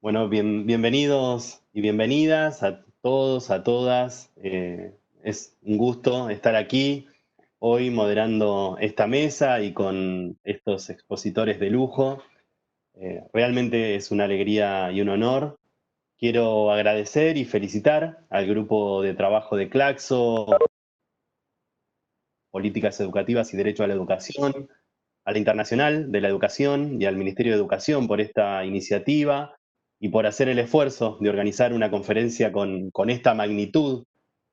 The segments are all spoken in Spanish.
Bueno, bienvenidos y bienvenidas a todos, a todas. Es un gusto estar aquí hoy moderando esta mesa y con estos expositores de lujo. Realmente es una alegría y un honor. Quiero agradecer y felicitar al grupo de trabajo de Claxo, Políticas Educativas y Derecho a la Educación, a la Internacional de la Educación y al Ministerio de Educación por esta iniciativa y por hacer el esfuerzo de organizar una conferencia con esta magnitud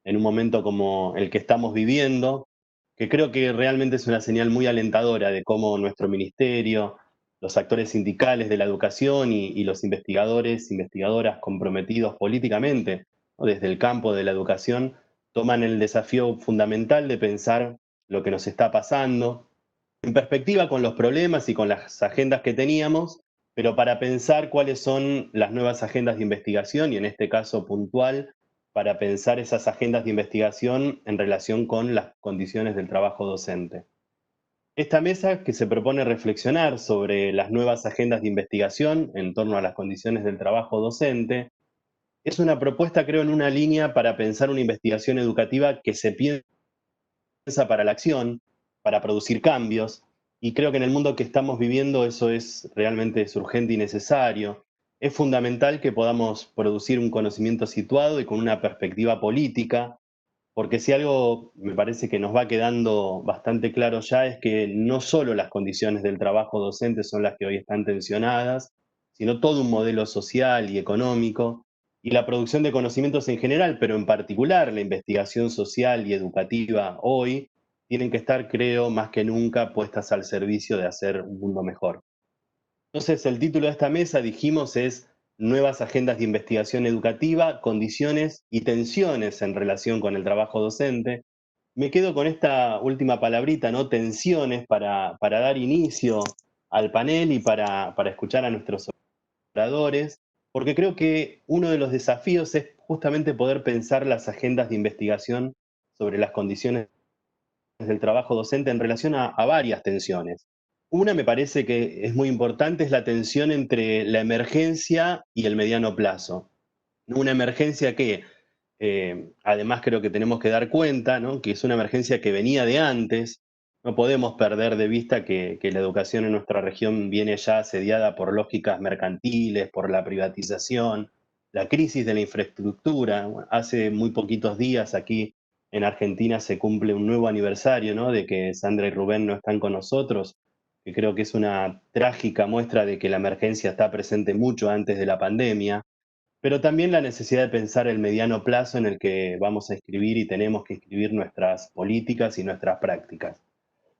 en un momento como el que estamos viviendo, que creo que realmente es una señal muy alentadora de cómo nuestro ministerio, los actores sindicales de la educación y los investigadores, investigadoras comprometidos políticamente, ¿no?, desde el campo de la educación, toman el desafío fundamental de pensar lo que nos está pasando, en perspectiva con los problemas y con las agendas que teníamos, pero para pensar cuáles son las nuevas agendas de investigación y en este caso puntual, para pensar esas agendas de investigación en relación con las condiciones del trabajo docente. Esta mesa que se propone reflexionar sobre las nuevas agendas de investigación en torno a las condiciones del trabajo docente, es una propuesta, creo, en una línea para pensar una investigación educativa que se piensa para la acción, para producir cambios, y creo que en el mundo que estamos viviendo eso es urgente y necesario. Es fundamental que podamos producir un conocimiento situado y con una perspectiva política, porque si algo me parece que nos va quedando bastante claro ya es que no solo las condiciones del trabajo docente son las que hoy están tensionadas, sino todo un modelo social y económico y la producción de conocimientos en general, pero en particular la investigación social y educativa hoy, tienen que estar, creo, más que nunca puestas al servicio de hacer un mundo mejor. Entonces, el título de esta mesa, dijimos, es Nuevas agendas de investigación educativa, condiciones y tensiones en relación con el trabajo docente. Me quedo con esta última palabrita, ¿no? Tensiones, para dar inicio al panel y para escuchar a nuestros oradores, porque creo que uno de los desafíos es justamente poder pensar las agendas de investigación sobre las condiciones del trabajo docente en relación a varias tensiones. Una me parece que es muy importante, es la tensión entre la emergencia y el mediano plazo. Una emergencia que además creo que tenemos que dar cuenta, ¿no?, que es una emergencia que venía de antes. No podemos perder de vista que la educación en nuestra región viene ya asediada por lógicas mercantiles, por la privatización, la crisis de la infraestructura. Bueno, hace muy poquitos días aquí en Argentina se cumple un nuevo aniversario, ¿no?, de que Sandra y Rubén no están con nosotros, que creo que es una trágica muestra de que la emergencia está presente mucho antes de la pandemia, pero también la necesidad de pensar el mediano plazo en el que vamos a escribir y tenemos que escribir nuestras políticas y nuestras prácticas.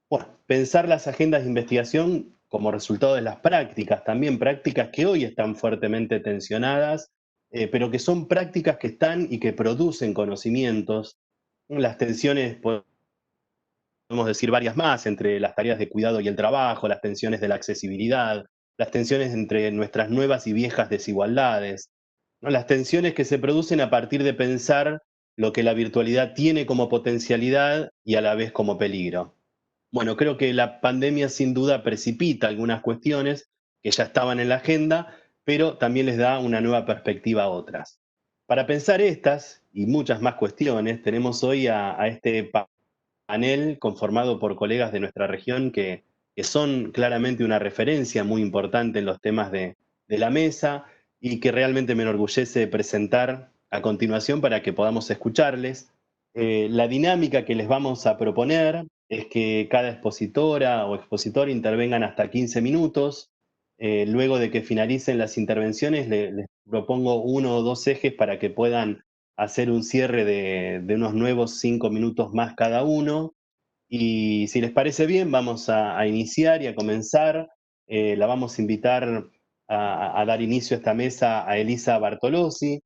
Bueno, pensar las agendas de investigación como resultado de las prácticas, también prácticas que hoy están fuertemente tensionadas, pero que son prácticas que están y que producen conocimientos. Las tensiones, podemos decir varias más, entre las tareas de cuidado y el trabajo, las tensiones de la accesibilidad, las tensiones entre nuestras nuevas y viejas desigualdades, ¿no?, las tensiones que se producen a partir de pensar lo que la virtualidad tiene como potencialidad y a la vez como peligro. Bueno, creo que la pandemia sin duda precipita algunas cuestiones que ya estaban en la agenda, pero también les da una nueva perspectiva a otras. Para pensar estas y muchas más cuestiones, tenemos hoy a este panel conformado por colegas de nuestra región que son claramente una referencia muy importante en los temas de la mesa y que realmente me enorgullece presentar a continuación para que podamos escucharles. La dinámica que les vamos a proponer es que cada expositora o expositor intervengan hasta 15 minutos. Luego de que finalicen las intervenciones, les propongo uno o dos ejes para que puedan hacer un cierre de unos nuevos 5 minutos más cada uno. Y si les parece bien, vamos a iniciar y a comenzar. La vamos a invitar a dar inicio a esta mesa a Elisa Bartolozzi.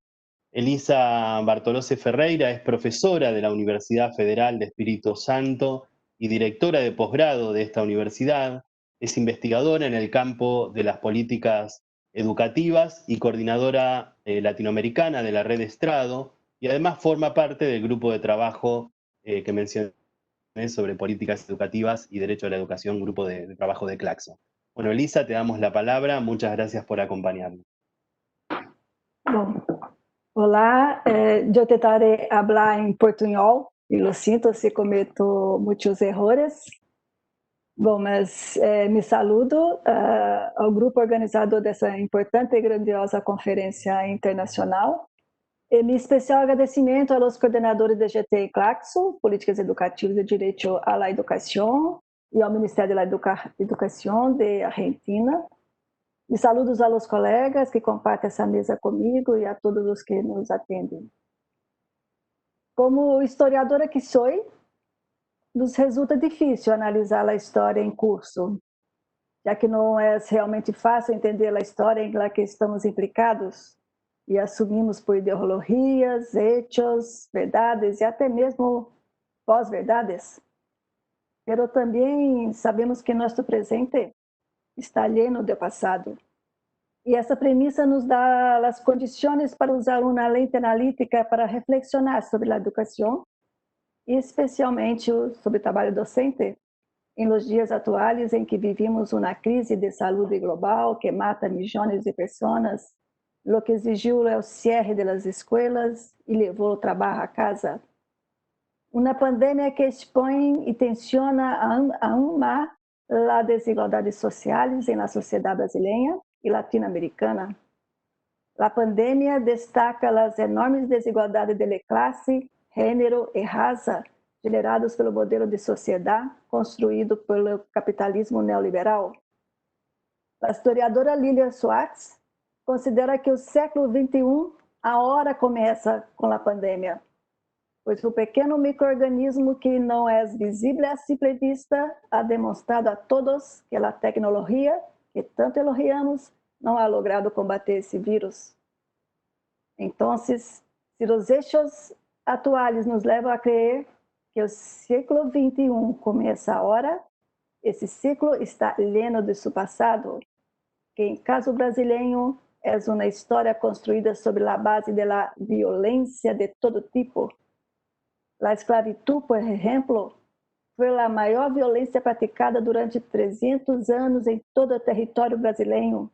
Elisa Bartolozzi Ferreira es profesora de la Universidad Federal de Espíritu Santo y directora de posgrado de esta universidad. Es investigadora en el campo de las políticas educativas y coordinadora latinoamericana de la Red Estrado, y además forma parte del grupo de trabajo que mencioné sobre políticas educativas y derecho a la educación, grupo de trabajo de Claxo. Bueno, Elisa, te damos la palabra. Muchas gracias por acompañarnos. Bom, olá, eu tentaré falar em portunhol e lo sinto se cometo muitos errores. Bom, mas me saludo ao grupo organizador dessa importante e grandiosa conferência internacional. E meu especial agradecimento aos coordenadores da GT e Claxo, Políticas Educativas e Direito à la Educação, e ao Ministério da Educação de Argentina. E saludos aos colegas que compartem essa mesa comigo e a todos os que nos atendem. Como historiadora que sou, nos resulta difícil analisar a história em curso, já que não é realmente fácil entender a história em que estamos implicados e assumimos por ideologias, hechos, verdades e até mesmo pós-verdades. Mas também sabemos que nosso presente está lleno de passado. E essa premissa nos dá as condições para usar uma lente analítica para reflexionar sobre a educação, e especialmente sobre o trabalho docente, em los dias atuais em que vivimos uma crise de saúde global que mata milhões de pessoas, lo que exigiu o cierre das escolas e levou o trabalho a casa. Uma pandemia que expõe e tensiona aún mais as desigualdades sociais na sociedade brasileira e latino-americana. A pandemia destaca as enormes desigualdades de classe, gênero e raça generados pelo modelo de sociedade construído pelo capitalismo neoliberal. A historiadora Lilia Schwartz considera que o século XXI agora começa com a pandemia, pois o pequeno microorganismo que não é visível a simple vista ha demonstrado a todos que a tecnologia, que tanto elogiamos, não ha logrado combater esse vírus. Então, se os hechos atuais nos levam a crer que o século XXI começa agora, esse ciclo está lleno de seu passado, que em caso brasileiro é uma história construída sobre a base da violência de todo tipo. A esclavitud, por exemplo, foi a maior violência praticada durante 300 anos em todo o território brasileiro,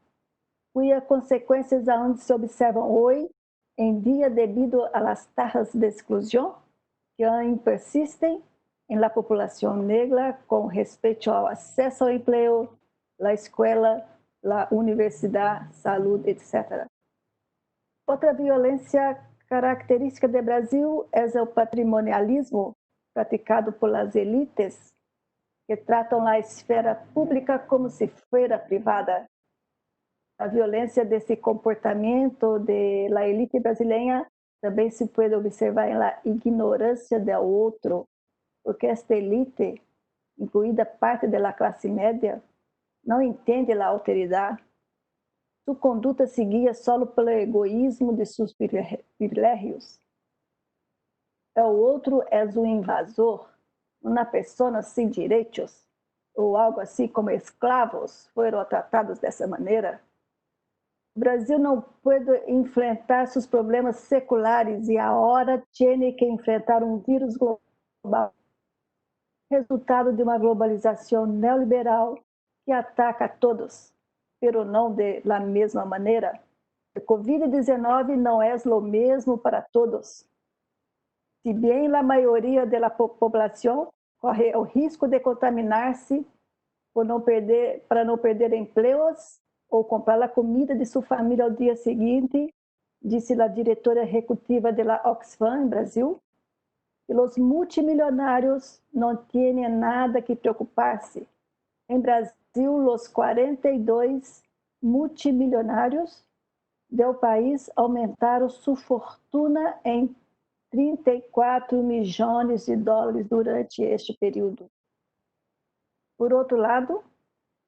cujas consequências aún se observam hoje em dia devido a las taxas de exclusão que ainda persistem em la população negra com respeito ao acesso ao emprego, la escola, la universidade, saúde, etc. Outra violência característica do Brasil é o patrimonialismo praticado por las elites que tratam a esfera pública como se fosse privada. A violência desse comportamento da elite brasileira também se pode observar na ignorância do outro, porque esta elite, incluída parte da classe média, não entende a autoridade. Sua conduta se guia só pelo egoísmo de seus privilégios. O outro é um invasor, uma pessoa sem direitos, ou algo assim como escravos foram tratados dessa maneira. O Brasil não pode enfrentar seus problemas seculares e agora tem que enfrentar um vírus global, resultado de uma globalização neoliberal que ataca a todos, pero não da mesma maneira. O Covid-19 não é o mesmo para todos. Se bem a maioria da população corre o risco de contaminar-se para não perder empregos ou comprar a comida de sua família ao dia seguinte, disse a diretora executiva da Oxfam, em Brasil, e os multimilionários não têm nada que preocupar-se. Em Brasil, os 42 multimilionários do país aumentaram sua fortuna em 34 milhões de dólares durante este período. Por outro lado,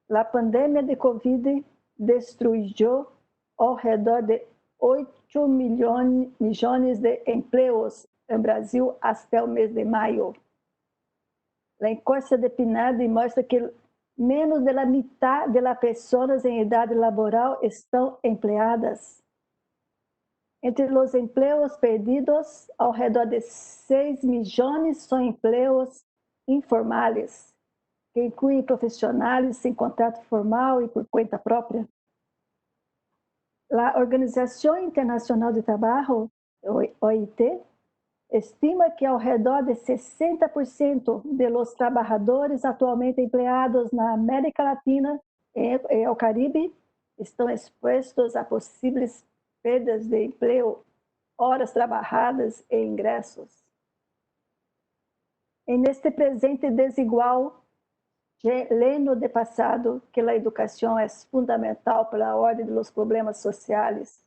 a pandemia de Covid destruiu ao redor de 8 milhões de empregos no Brasil até o mês de maio. A encuesta de PNAD mostra que menos da metade das pessoas em idade laboral estão empregadas. Entre os empregos perdidos, ao redor de 6 milhões são empregos informais, que incluem profissionais sem contrato formal e por conta própria. A Organização Internacional de Trabalho, OIT, estima que ao redor de 60% de los trabalhadores atualmente empregados na América Latina e ao Caribe estão expostos a possíveis perdas de emprego, horas trabalhadas e ingressos. En este presente desigual, lendo de passado que a educação é fundamental para a ordem dos problemas sociais.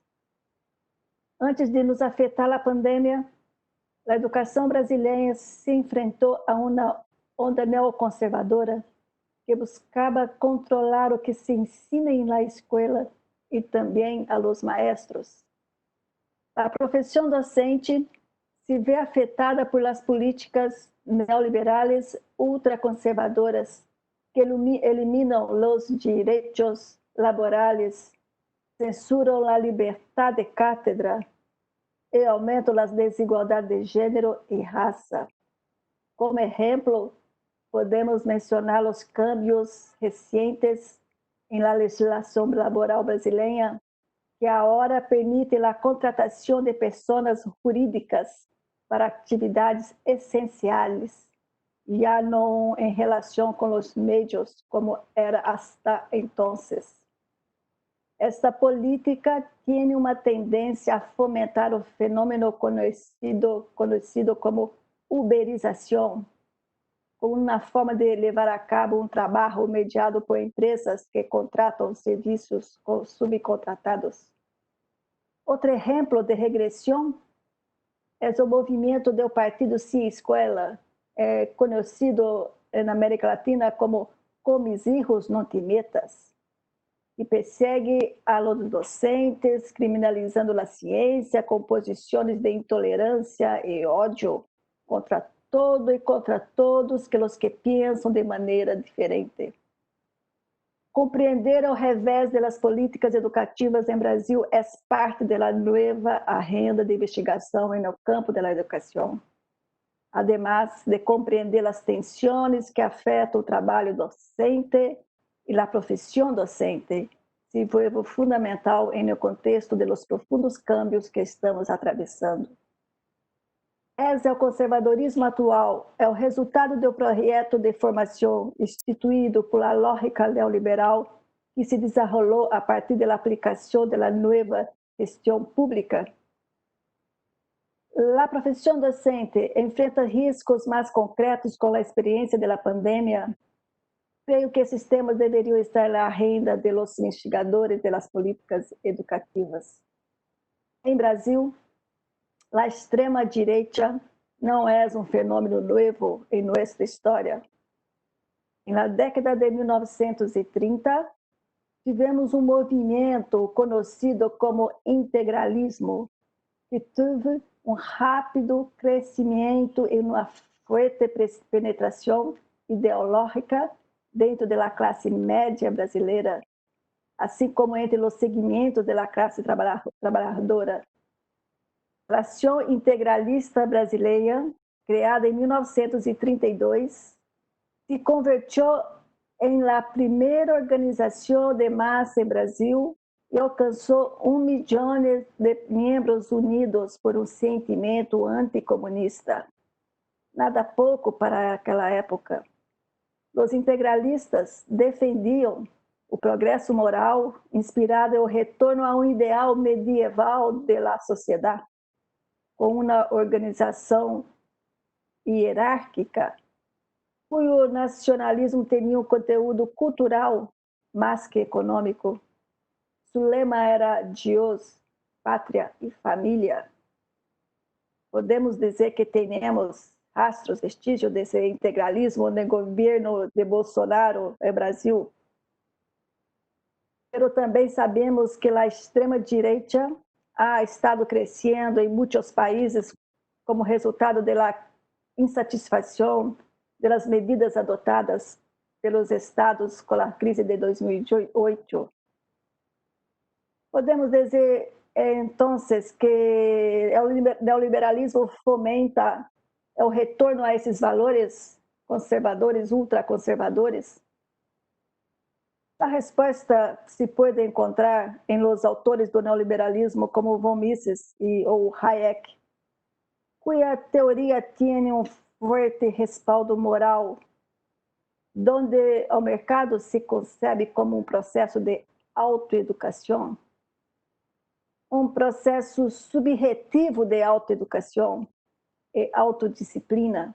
Antes de nos afetar a pandemia, a educação brasileira se enfrentou a uma onda neoconservadora que buscava controlar o que se ensina na escola e também a los maestros. A profissão docente se vê afetada por las políticas neoliberales ultraconservadoras que eliminam os direitos laborales, censuram a liberdade de cátedra e aumentam as desigualdades de gênero e raça. Como exemplo, podemos mencionar os cambios recentes na legislação laboral brasileira, que agora permite a contratação de pessoas jurídicas para atividades essenciais, já não em relação com os meios como era hasta entonces. Esta política tem uma tendência a fomentar o fenômeno conhecido como uberização, como uma forma de levar a cabo um trabalho mediado por empresas que contratam serviços subcontratados. Outro exemplo de regressão é o movimento do Partido Sin Escuela, conhecido na América Latina como Mis Hijos No Te Metas, que persegue a los docentes, criminalizando a ciência com posições de intolerância e ódio contra todo e contra todos que pensam de maneira diferente. Compreender ao revés das políticas educativas em Brasil é parte da nova agenda de investigação no campo da educação. Además de compreender as tensões que afetam o trabalho docente e a profissão docente, se vuelve fundamental no contexto dos profundos cambios que estamos atravessando. Esse é o conservadorismo atual, é o resultado do projeto de formação instituído por a lógica neoliberal que se desenvolveu a partir da aplicação da nova gestão pública. A profissão docente enfrenta riscos mais concretos com a experiência da pandemia. Creio que esses temas deveriam estar na agenda dos investigadores das políticas educativas. Em Brasil, a extrema-direita não é um fenômeno novo em nossa história. Na década de 1930, tivemos um movimento conhecido como integralismo, que teve um rápido crescimento e uma forte penetração ideológica dentro da classe média brasileira, assim como entre os segmentos da classe trabalhadora. A Ação Integralista Brasileira, criada em 1932, se convertiu em la primeira organização de massa em Brasil e alcançou 1 milhão de membros unidos por um sentimento anticomunista. Nada pouco para aquela época. Os integralistas defendiam o progresso moral inspirado no retorno a um ideal medieval da sociedade, com uma organização hierárquica, cujo nacionalismo tinha um conteúdo cultural mais que econômico. Su lema era Deus, pátria e família. Podemos dizer que temos rastros, vestígios desse integralismo no governo de Bolsonaro no Brasil. Mas também sabemos que a extrema-direita ha estado crescendo em muitos países como resultado da insatisfação das medidas adotadas pelos estados com a crise de 2008. Podemos dizer, então, que o neoliberalismo fomenta o retorno a esses valores conservadores, ultraconservadores. A resposta se pode encontrar em los autores do neoliberalismo como von Mises ou Hayek, cuya teoria tem um forte respaldo moral, donde o mercado se concebe como um processo de autoeducação, um processo subjetivo de autoeducação e autodisciplina,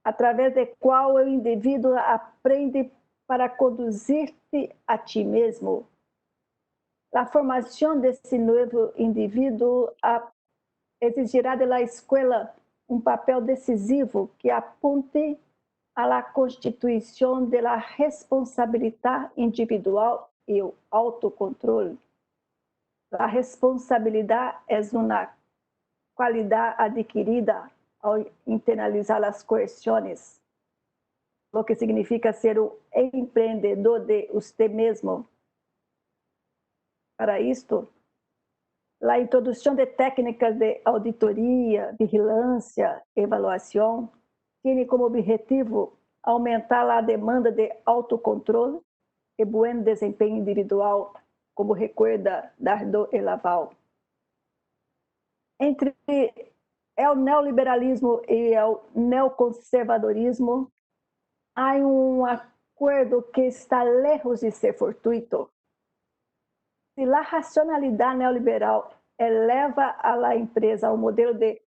através do qual o indivíduo aprende para conduzir-se a ti mesmo. A formação desse novo indivíduo exigirá da escola um papel decisivo que aponte à la constituição da responsabilidade individual e o autocontrole. A responsabilidade é uma qualidade adquirida ao internalizar as coerções, o que significa ser o empreendedor de você mesmo. Para isto, a introdução de técnicas de auditoria, vigilância, avaliação, tem como objetivo aumentar a demanda de autocontrole e bom desempenho individual, como recuerda Dardot e Laval. Entre o neoliberalismo e o neoconservadorismo, há um acordo que está lejos de ser fortuito. Se a racionalidade neoliberal eleva a empresa ao modelo de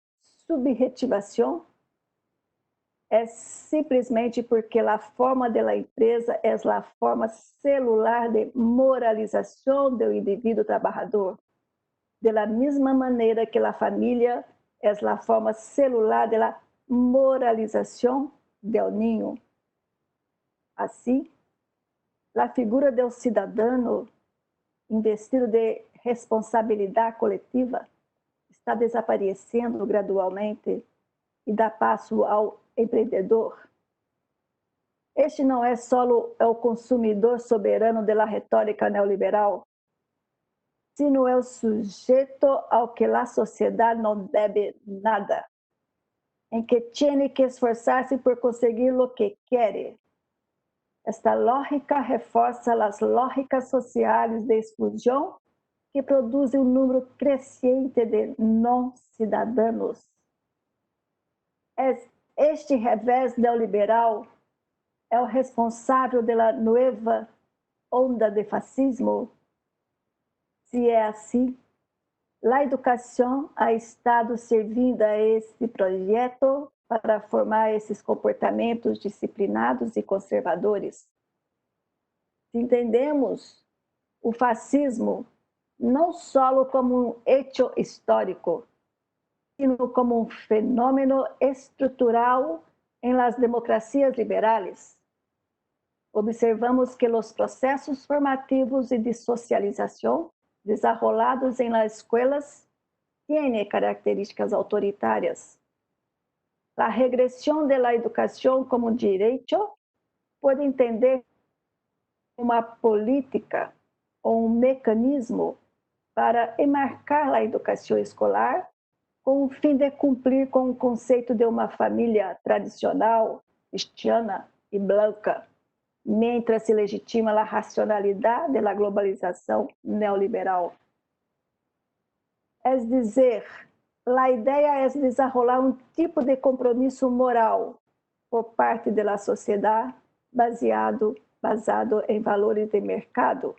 subjetivação, é simplesmente porque a forma da empresa é a forma celular de moralização do indivíduo trabalhador, da mesma maneira que a família é a forma celular da moralização do ninho. Assim, a figura do cidadão investido de responsabilidade coletiva está desaparecendo gradualmente e dá passo ao empreendedor. Este não é só o consumidor soberano da retórica neoliberal, sino é o sujeito ao que a sociedade não deve nada, em que tem que esforçar-se por conseguir o que quer. Esta lógica reforça as lógicas sociais de exclusão que produzem um número crescente de não-cidadãos. Este revés neoliberal é o responsável pela nova onda de fascismo. Se é assim, a educação ha estado servindo a esse projeto para formar esses comportamentos disciplinados e conservadores. Se entendemos o fascismo não só como um hecho histórico, sino como um fenômeno estrutural em las democracias liberais, observamos que os processos formativos e de socialização desarrollados em las escolas têm características autoritárias. A regressão da educação como direito pode entender uma política ou um mecanismo para enmarcar a educação escolar com o fim de cumprir com o conceito de uma família tradicional, cristiana e branca, mientras se legitima a racionalidade da globalização neoliberal. É dizer, a ideia é desenrolar um tipo de compromisso moral por parte da sociedade baseado em valores de mercado,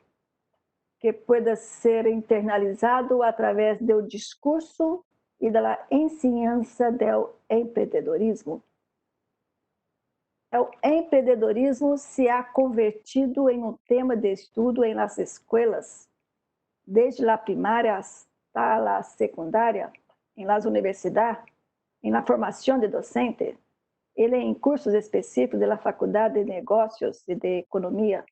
que pueda ser internalizado através do discurso e da ensinança do empreendedorismo. O empreendedorismo se ha convertido em um tema de estudo em las escolas, desde a primária hasta a secundária, em las universidades, em la formação de docentes, ele em cursos específicos da Faculdade de Negócios e de Economia.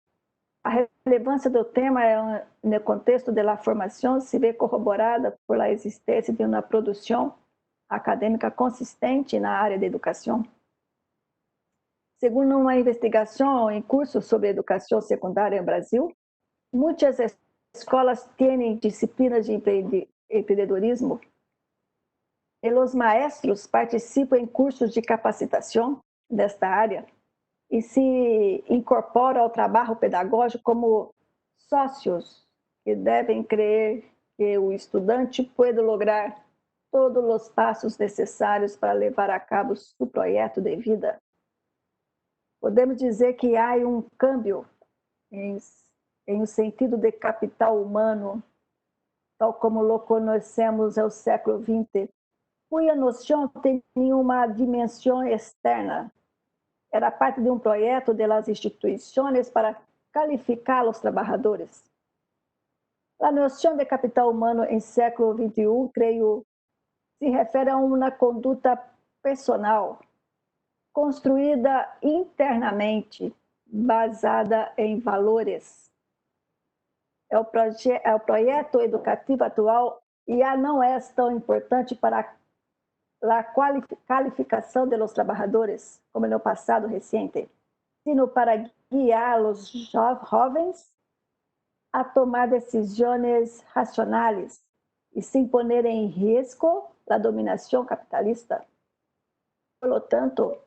A relevância do tema no contexto da formação se vê corroborada por a existência de uma produção acadêmica consistente na área de educação. Segundo uma investigação em curso sobre educação secundária no Brasil, muitas escolas têm disciplinas de empreendedorismo e os maestros participam em cursos de capacitação desta área, e se incorpora ao trabalho pedagógico como sócios que devem crer que o estudante pode lograr todos os passos necessários para levar a cabo seu projeto de vida. Podemos dizer que há um câmbio em um sentido de capital humano, tal como lo conhecemos no século XX, cuja noção tinha uma dimensão externa. Era parte de um projeto das instituições para qualificar os trabalhadores. A noção de capital humano em século XXI, creio, se refere a uma conduta personal, construída internamente, baseada em valores. O projeto educativo atual já não é tão importante para a qualificação dos trabalhadores, como no passado recente, sino para guiar os jovens a tomar decisões racionais e sem poner em risco a dominação capitalista. Por lo tanto,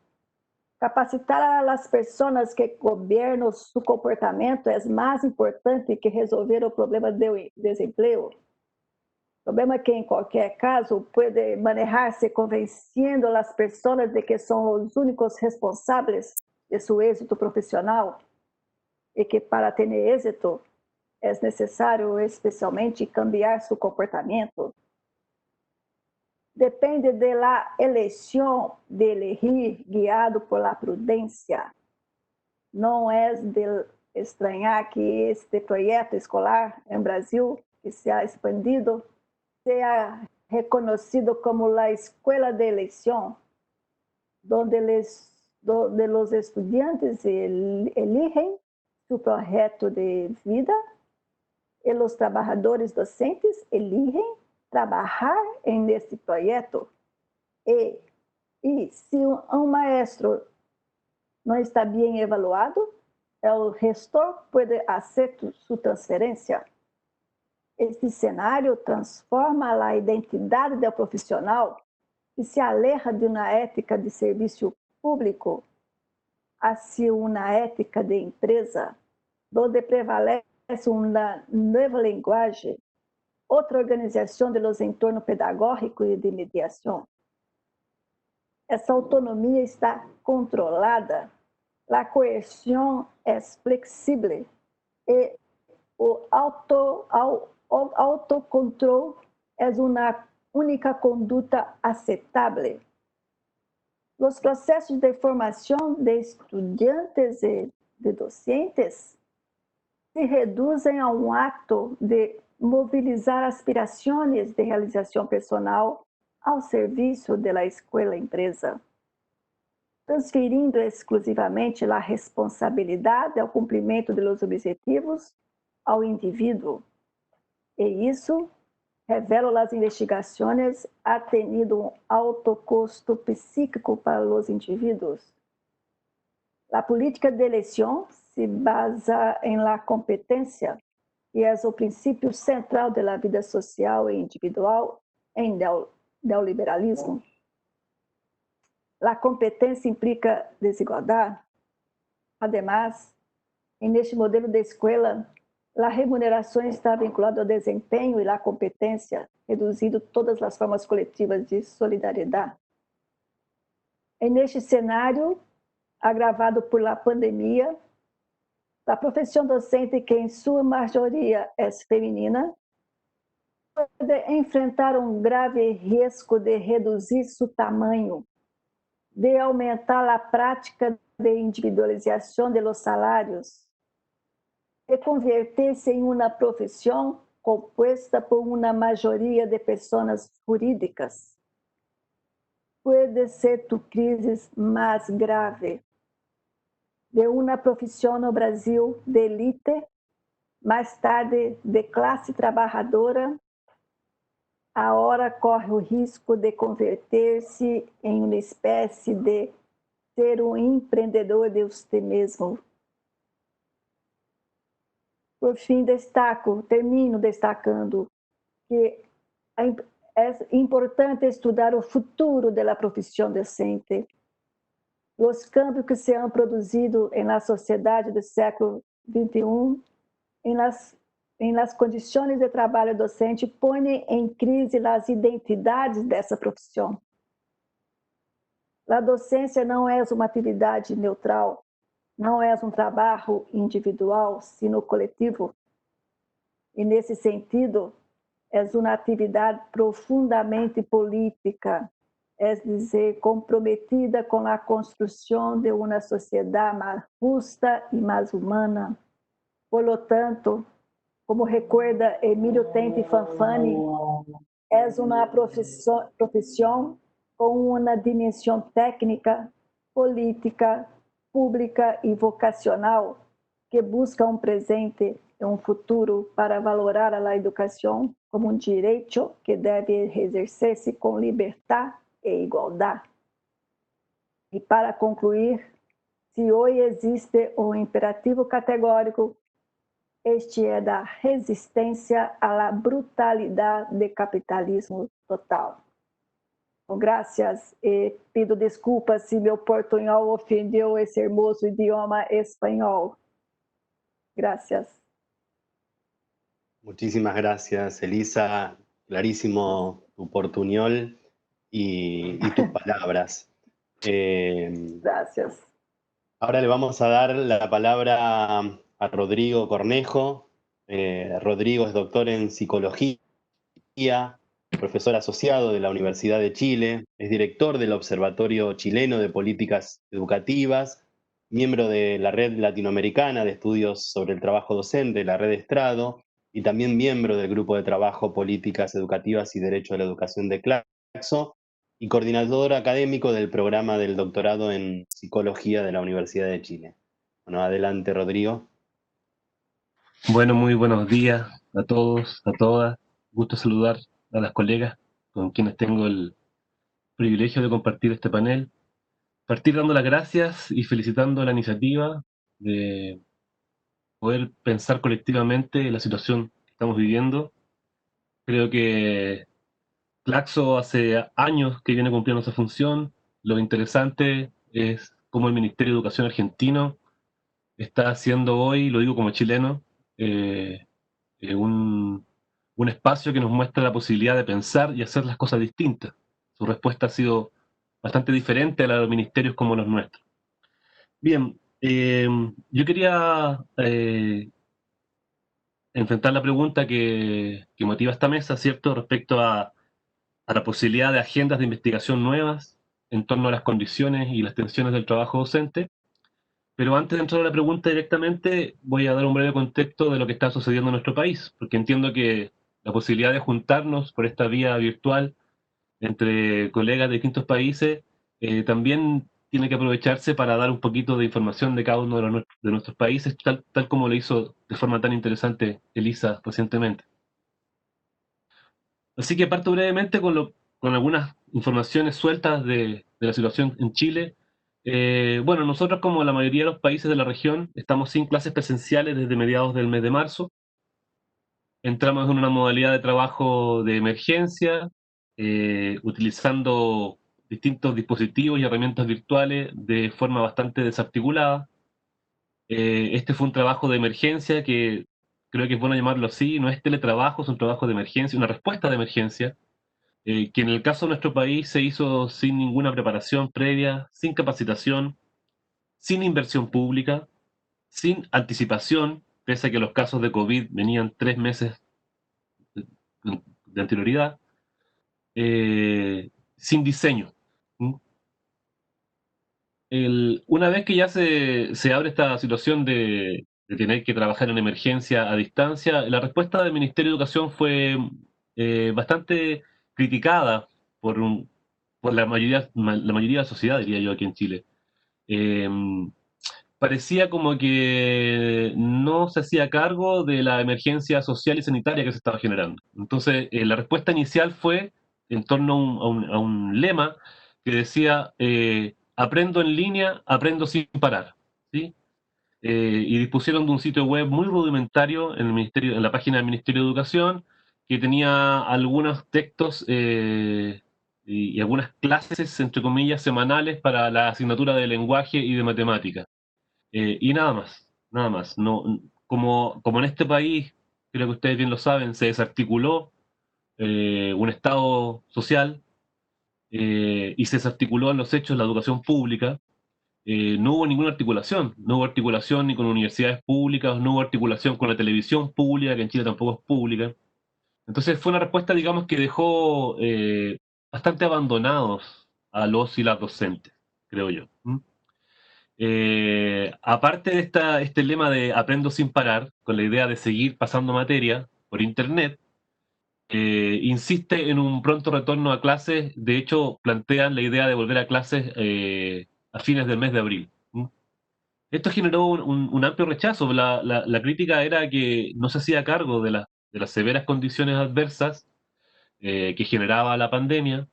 capacitar as pessoas que governam seu comportamento é mais importante que resolver o problema do desemprego. O problema é que, em qualquer caso, pode manejar-se convencendo as pessoas de que são os únicos responsáveis de seu êxito profissional e que, para ter êxito, é necessário, especialmente, cambiar seu comportamento. Depende da eleição de elegir guiado por la prudência. Não é de estranhar que este projeto escolar em Brasil, que se ha expandido, seja reconhecido como a escola de eleição, onde os estudantes eligem seu projeto de vida e os trabalhadores docentes eligem trabalhar nesse projeto. E se um maestro não está bem avaliado, o gestor pode aceitar sua transferência. Este cenário transforma a identidade do profissional que se aleja de uma ética de serviço público hacia uma ética de empresa, onde prevalece uma nova linguagem, outra organização dos entornos pedagógicos e de mediação. Essa autonomia está controlada, a coerção é flexível e o autocontrole é uma única conduta aceitável. Os processos de formação de estudantes e de docentes se reduzem a um ato de mobilizar aspirações de realização personal ao serviço da escola-empresa, transferindo exclusivamente a responsabilidade ao cumprimento dos objetivos ao indivíduo. E isso, revelam as investigações, ha tenido um alto custo psíquico para os indivíduos. A política de eleição se basa em la competência, que é o princípio central da vida social e individual em neoliberalismo. A competência implica desigualdade. Además, neste modelo de escola, a remuneração está vinculada ao desempenho e à competência, reduzindo todas as formas coletivas de solidariedade. Neste cenário, agravado por la pandemia, a profissão docente, que em sua maioria é feminina, pode enfrentar um grave risco de reduzir seu tamanho, de aumentar a prática de individualização de los salários, de converter-se em uma profissão composta por uma maioria de pessoas jurídicas. Pode ser tu crise mais grave de uma profissão no Brasil de elite, mais tarde de classe trabalhadora, agora corre o risco de converter-se em uma espécie de ser um empreendedor de você mesmo. Por fim, termino destacando que é importante estudar o futuro da profissão docente, os cambios que se han produzido na sociedade do século XXI, nas condições de trabalho docente, põem em crise as identidades dessa profissão. A docência não é uma atividade neutral, não é um trabalho individual, sino coletivo. E, nesse sentido, é uma atividade profundamente política, é dizer, comprometida com a construção de uma sociedade mais justa e mais humana. Por lo tanto, como recuerda Emílio Tempi Fanfani, é uma profissão com uma dimensão técnica, política, pública e vocacional que busca um presente e um futuro para valorar a educação como um direito que deve exercer-se com liberdade e igualdade. E para concluir, se hoje existe um imperativo categórico, este é da resistência à brutalidade do capitalismo total. Graças e pido desculpas se meu portunhol ofendeu esse hermoso idioma espanhol. Gracias. Muchísimas gracias, Elisa. Clarísimo tu portuñol y tus palabras. Gracias. Ahora le vamos a dar la palabra a Rodrigo Cornejo. Rodrigo es doctor en psicología, profesor asociado de la Universidad de Chile, es director del Observatorio Chileno de Políticas Educativas, miembro de la Red Latinoamericana de Estudios sobre el Trabajo Docente, la Red Estrado, y también miembro del Grupo de Trabajo Políticas Educativas y Derecho a la Educación de Claxo, y coordinador académico del programa del doctorado en Psicología de la Universidad de Chile. Bueno, adelante, Rodrigo. Bueno, muy buenos días a todos, a todas. Gusto saludar a las colegas con quienes tengo el privilegio de compartir este panel. Partir dando las gracias y felicitando la iniciativa de poder pensar colectivamente la situación que estamos viviendo. Creo que Claxo hace años que viene cumpliendo esa función. Lo interesante es cómo el Ministerio de Educación argentino está haciendo hoy, lo digo como chileno, un espacio que nos muestra la posibilidad de pensar y hacer las cosas distintas. Su respuesta ha sido bastante diferente a la de los ministerios como los nuestros. Bien, yo quería enfrentar la pregunta que motiva esta mesa, ¿cierto?, respecto a la posibilidad de agendas de investigación nuevas en torno a las condiciones y las tensiones del trabajo docente. Pero antes de entrar a la pregunta directamente, voy a dar un breve contexto de lo que está sucediendo en nuestro país, porque entiendo que la posibilidad de juntarnos por esta vía virtual entre colegas de distintos países también tiene que aprovecharse para dar un poquito de información de cada uno de nuestros países, tal como lo hizo de forma tan interesante Elisa recientemente. Así que parto brevemente con algunas informaciones sueltas de la situación en Chile. Bueno, nosotros, como la mayoría de los países de la región, estamos sin clases presenciales desde mediados del mes de marzo. Entramos en una modalidad de trabajo de emergencia, utilizando distintos dispositivos y herramientas virtuales de forma bastante desarticulada. Este fue un trabajo de emergencia que creo que es bueno llamarlo así, no es teletrabajo, es un trabajo de emergencia, una respuesta de emergencia, que en el caso de nuestro país se hizo sin ninguna preparación previa, sin capacitación, sin inversión pública, sin anticipación, pese a que los casos de COVID venían 3 meses de anterioridad, sin diseño. Una vez que ya se abre esta situación de tener que trabajar en emergencia a distancia, la respuesta del Ministerio de Educación fue bastante criticada por la mayoría de la sociedad, diría yo, aquí en Chile. Parecía como que no se hacía cargo de la emergencia social y sanitaria que se estaba generando. Entonces, la respuesta inicial fue en torno a un lema que decía, aprendo en línea, aprendo sin parar, ¿sí? Y dispusieron de un sitio web muy rudimentario en la página del Ministerio de Educación, que tenía algunos textos y algunas clases, entre comillas, semanales para la asignatura de lenguaje y de matemática. Y nada más, nada más. No, como en este país, creo que ustedes bien lo saben, se desarticuló un Estado social y se desarticuló en los hechos la educación pública. No hubo ninguna articulación, no hubo articulación ni con universidades públicas, no hubo articulación con la televisión pública, que en Chile tampoco es pública. Entonces fue una respuesta, digamos, que dejó bastante abandonados a los y las docentes, creo yo. Aparte de este lema de aprendo sin parar, con la idea de seguir pasando materia por internet, insiste en un pronto retorno a clases. De hecho, plantean la idea de volver a clases a fines del mes de abril. Esto generó un amplio rechazo. La crítica era que no se hacía cargo de las severas condiciones adversas que generaba la pandemia,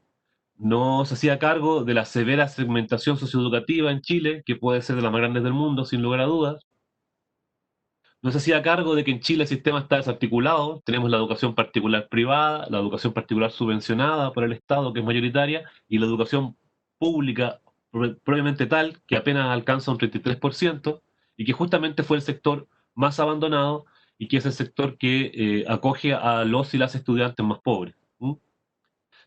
no se hacía cargo de la severa segmentación socioeducativa en Chile, que puede ser de las más grandes del mundo, sin lugar a dudas. No se hacía cargo de que en Chile el sistema está desarticulado. Tenemos la educación particular privada, la educación particular subvencionada por el Estado, que es mayoritaria, y la educación pública probablemente tal, que apenas alcanza un 33%, y que justamente fue el sector más abandonado y que es el sector que acoge a los y las estudiantes más pobres.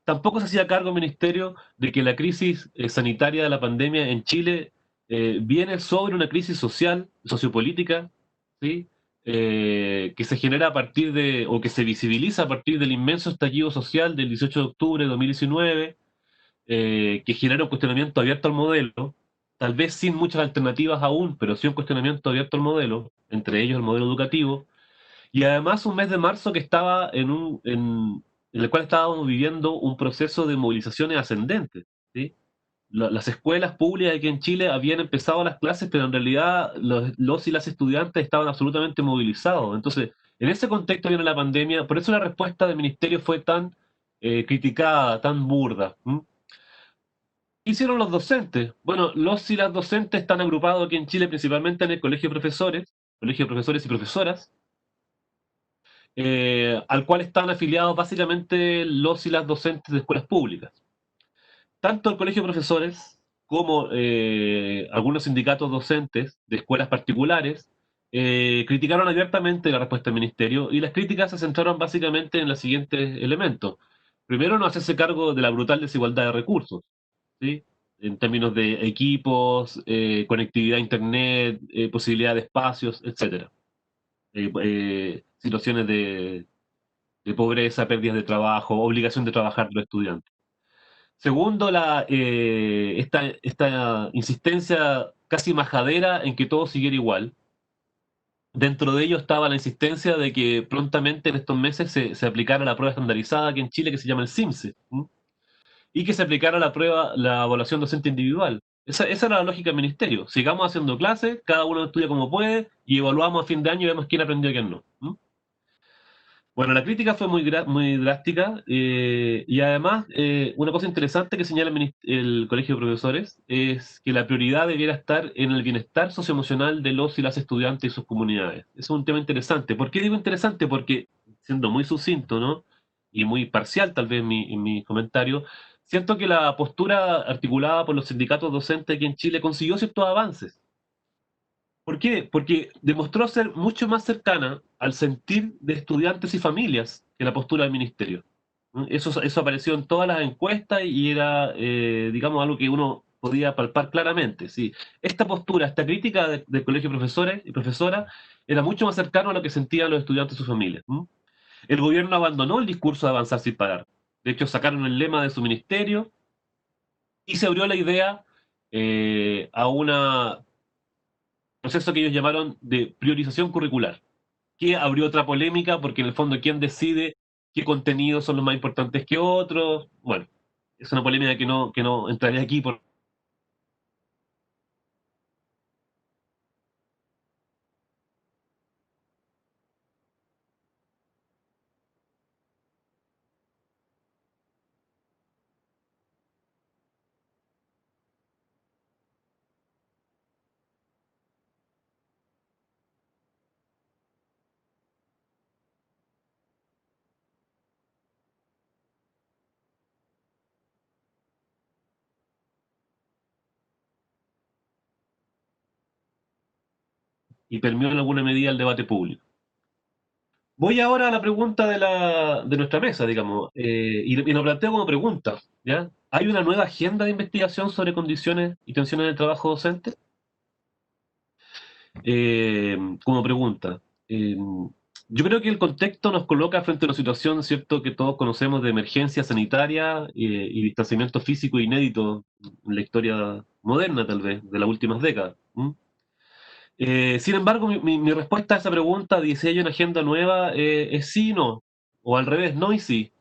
Tampoco se hacía cargo el ministerio de que la crisis sanitaria de la pandemia en Chile viene sobre una crisis social, sociopolítica, ¿sí? Que se genera a partir de, o que se visibiliza a partir del inmenso estallido social del 18 de octubre de 2019, que genera un cuestionamiento abierto al modelo, tal vez sin muchas alternativas aún, pero sí un cuestionamiento abierto al modelo, entre ellos el modelo educativo, y además un mes de marzo que estaba en el cual estábamos viviendo un proceso de movilizaciones ascendentes, ¿sí? Las escuelas públicas aquí en Chile habían empezado las clases, pero en realidad los y las estudiantes estaban absolutamente movilizados. Entonces, en ese contexto viene la pandemia, por eso la respuesta del ministerio fue tan criticada, tan burda. ¿Qué hicieron los docentes? Bueno, los y las docentes están agrupados aquí en Chile principalmente en el colegio de profesores y profesoras, al cual están afiliados básicamente los y las docentes de escuelas públicas. Tanto el Colegio de Profesores como algunos sindicatos docentes de escuelas particulares criticaron abiertamente la respuesta del ministerio, y las críticas se centraron básicamente en los siguientes elementos. Primero, no hacerse cargo de la brutal desigualdad de recursos, ¿sí? En términos de equipos, conectividad a Internet, posibilidad de espacios, etcétera. Situaciones de pobreza, pérdidas de trabajo, obligación de trabajar de los estudiantes. Segundo, esta insistencia casi majadera en que todo siguiera igual. Dentro de ello estaba la insistencia de que prontamente en estos meses se aplicara la prueba estandarizada aquí en Chile, que se llama el CIMSE, y que se aplicara la evaluación docente individual. Esa era la lógica del ministerio. Sigamos haciendo clases, cada uno estudia como puede y evaluamos a fin de año y vemos quién aprendió y quién no. Bueno, la crítica fue muy drástica, y además una cosa interesante que señala el Colegio de Profesores es que la prioridad debiera estar en el bienestar socioemocional de los y las estudiantes y sus comunidades. Es un tema interesante. ¿Por qué digo interesante? Porque, siendo muy sucinto, ¿no? Y muy parcial tal vez en mi comentario, siento que la postura articulada por los sindicatos docentes aquí en Chile consiguió ciertos avances. ¿Por qué? Porque demostró ser mucho más cercana al sentir de estudiantes y familias que la postura del ministerio. Eso apareció en todas las encuestas y era, digamos, algo que uno podía palpar claramente. ¿Sí? Esta postura, esta crítica del colegio de profesores y profesoras era mucho más cercano a lo que sentían los estudiantes y sus familias. El gobierno abandonó el discurso de avanzar sin parar. De hecho, sacaron el lema de su ministerio y se abrió la idea a una proceso que ellos llamaron de priorización curricular, que abrió otra polémica porque en el fondo quién decide qué contenidos son los más importantes que otros. Bueno, es una polémica que no entraré aquí por... y permeó en alguna medida el debate público. Voy ahora a la pregunta de nuestra mesa, digamos, y lo planteo como pregunta, ¿ya? ¿Hay una nueva agenda de investigación sobre condiciones y tensiones del trabajo docente? Como pregunta. Yo creo que el contexto nos coloca frente a una situación, ¿cierto?, que todos conocemos de emergencia sanitaria y distanciamiento físico inédito en la historia moderna, tal vez, de las últimas décadas. Sin embargo, mi respuesta a esa pregunta de si hay una agenda nueva es sí y no, o al revés, no y sí.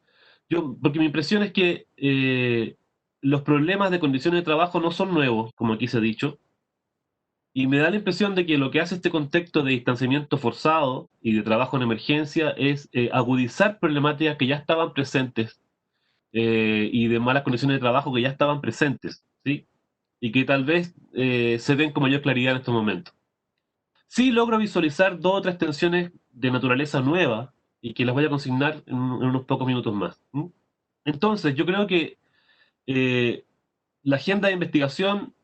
Porque mi impresión es que los problemas de condiciones de trabajo no son nuevos, como aquí se ha dicho, y me da la impresión de que lo que hace este contexto de distanciamiento forzado y de trabajo en emergencia es agudizar problemáticas que ya estaban presentes y de malas condiciones de trabajo que ya estaban presentes, ¿sí? Y que tal vez se ven con mayor claridad en estos momentos. Sí logro visualizar dos o tres tensiones de naturaleza nueva y que las voy a consignar en unos pocos minutos más. Entonces, yo creo que eh, la agenda de investigación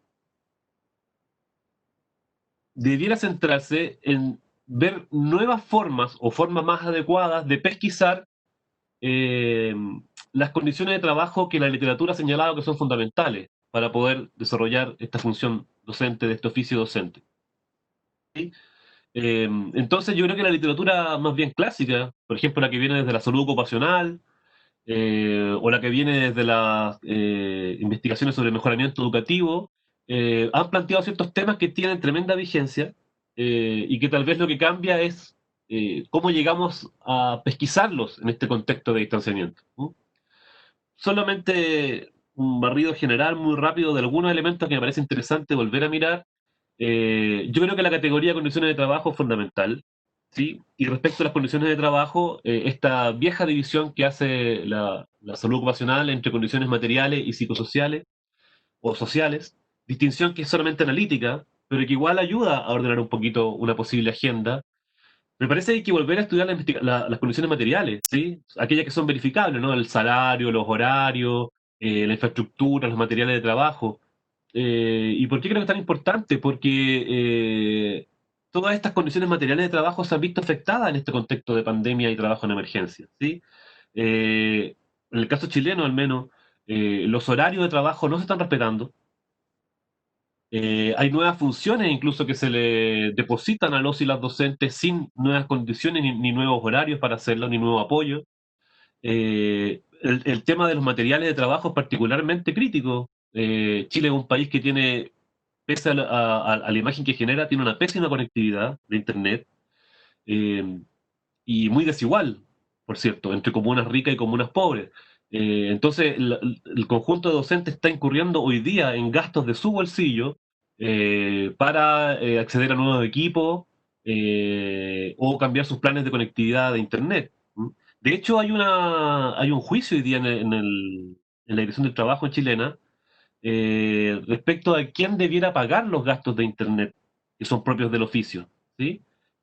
debiera centrarse en ver nuevas formas o formas más adecuadas de pesquisar eh, las condiciones de trabajo que la literatura ha señalado que son fundamentales para poder desarrollar esta función docente, de este oficio docente. ¿Sí? Entonces yo creo que la literatura más bien clásica, por ejemplo la que viene desde la salud ocupacional, o la que viene desde las investigaciones sobre mejoramiento educativo, han planteado ciertos temas que tienen tremenda vigencia y que tal vez lo que cambia es cómo llegamos a pesquisarlos en este contexto de distanciamiento. Solamente un barrido general muy rápido de algunos elementos que me parece interesante volver a mirar. Yo creo que la categoría de condiciones de trabajo es fundamental, ¿sí? Y respecto a las condiciones de trabajo, esta vieja división que hace la salud ocupacional entre condiciones materiales y psicosociales o sociales, distinción que es solamente analítica, pero que igual ayuda a ordenar un poquito una posible agenda. Me parece que hay que volver a estudiar las condiciones materiales, ¿sí? Aquellas que son verificables, ¿no? El salario, los horarios, la infraestructura, los materiales de trabajo. ¿Y por qué creo que es tan importante? Porque todas estas condiciones materiales de trabajo se han visto afectadas en este contexto de pandemia y trabajo en emergencia, ¿sí? En el caso chileno, al menos, los horarios de trabajo no se están respetando. Hay nuevas funciones incluso que se le depositan a los y las docentes sin nuevas condiciones ni nuevos horarios para hacerlo, ni nuevo apoyo. El tema de los materiales de trabajo es particularmente crítico. Chile es un país que tiene, pese a la imagen que genera, tiene una pésima conectividad de Internet eh, y muy desigual, por cierto, entre comunas ricas y comunas pobres. Entonces, el conjunto de docentes está incurriendo hoy día en gastos de su bolsillo para acceder a nuevos equipos o cambiar sus planes de conectividad de Internet. De hecho, hay un juicio hoy día en la Dirección del Trabajo chilena respecto a quién debiera pagar los gastos de Internet que son propios del oficio, ¿sí?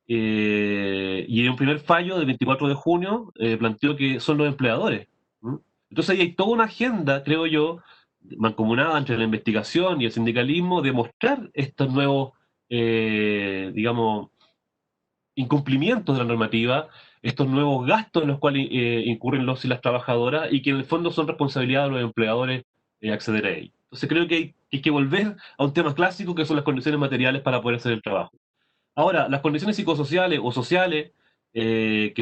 Y en un primer fallo del 24 de junio planteó que son los empleadores. ¿Mm? Entonces ahí hay toda una agenda, creo yo, mancomunada entre la investigación y el sindicalismo de mostrar estos nuevos, digamos, incumplimientos de la normativa, estos nuevos gastos en los cuales incurren los y las trabajadoras y que en el fondo son responsabilidad de los empleadores acceder a ellos. Entonces creo que hay que volver a un tema clásico que son las condiciones materiales para poder hacer el trabajo. Ahora, las condiciones psicosociales o sociales que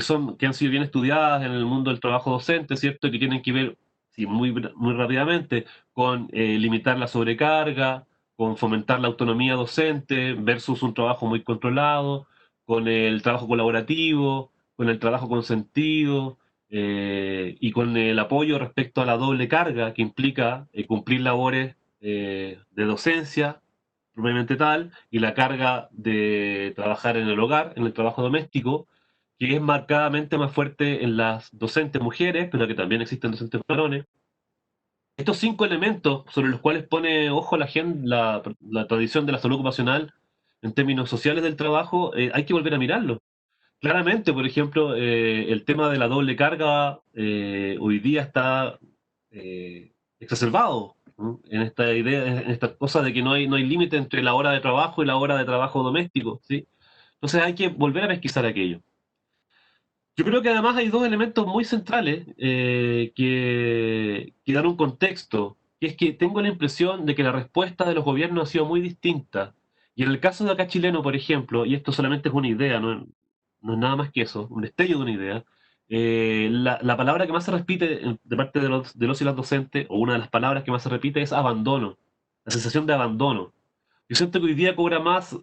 han sido bien estudiadas en el mundo del trabajo docente, ¿cierto? Que tienen que ver, sí, muy rápidamente, con limitar la sobrecarga, con fomentar la autonomía docente versus un trabajo muy controlado, con el trabajo colaborativo, con el trabajo consentido y con el apoyo respecto a la doble carga que implica cumplir labores de docencia propiamente tal, y la carga de trabajar en el hogar, en el trabajo doméstico, que es marcadamente más fuerte en las docentes mujeres, pero que también existen docentes varones. Estos cinco elementos sobre los cuales pone ojo la tradición de la salud ocupacional en términos sociales del trabajo, hay que volver a mirarlo. Claramente, por ejemplo, el tema de la doble carga hoy día está exacerbado, ¿no? En esta idea, en esta cosa de que no hay límite entre la hora de trabajo y la hora de trabajo doméstico, ¿sí? Entonces hay que volver a pesquisar aquello. Yo creo que además hay dos elementos muy centrales que dan un contexto, que es que tengo la impresión de que la respuesta de los gobiernos ha sido muy distinta. Y en el caso de acá chileno, por ejemplo, y esto solamente es una idea, no es nada más que eso, un destello de una idea, la palabra que más se repite de parte de los y las docentes, o una de las palabras que más se repite es abandono, la sensación de abandono. Yo siento que hoy día cobra más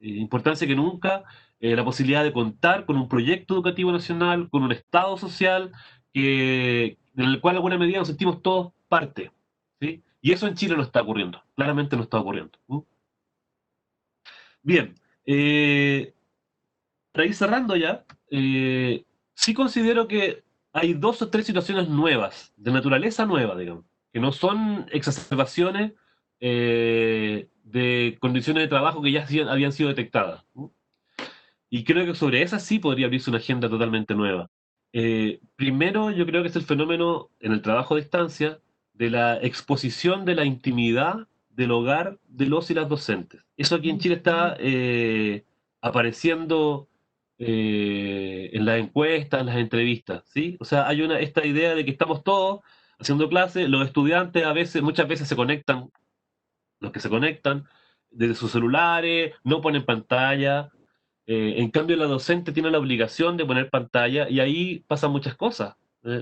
importancia que nunca la posibilidad de contar con un proyecto educativo nacional, con un Estado social, en el cual de alguna medida nos sentimos todos parte. ¿Sí? Y eso en Chile no está ocurriendo, claramente no está ocurriendo. ¿Mm? Bien, para ir cerrando ya, sí considero que hay dos o tres situaciones nuevas, de naturaleza nueva, digamos, que no son exacerbaciones de condiciones de trabajo que ya habían sido detectadas. ¿No? Y creo que sobre esas sí podría abrirse una agenda totalmente nueva. Primero, yo creo que es el fenómeno en el trabajo a distancia de la exposición de la intimidad del hogar de los y las docentes. Eso aquí en Chile está apareciendo en las encuestas, en las entrevistas, ¿sí? O sea, hay esta idea de que estamos todos haciendo clases, los estudiantes muchas veces se conectan, los que se conectan desde sus celulares, no ponen pantalla, en cambio, la docente tiene la obligación de poner pantalla y ahí pasan muchas cosas.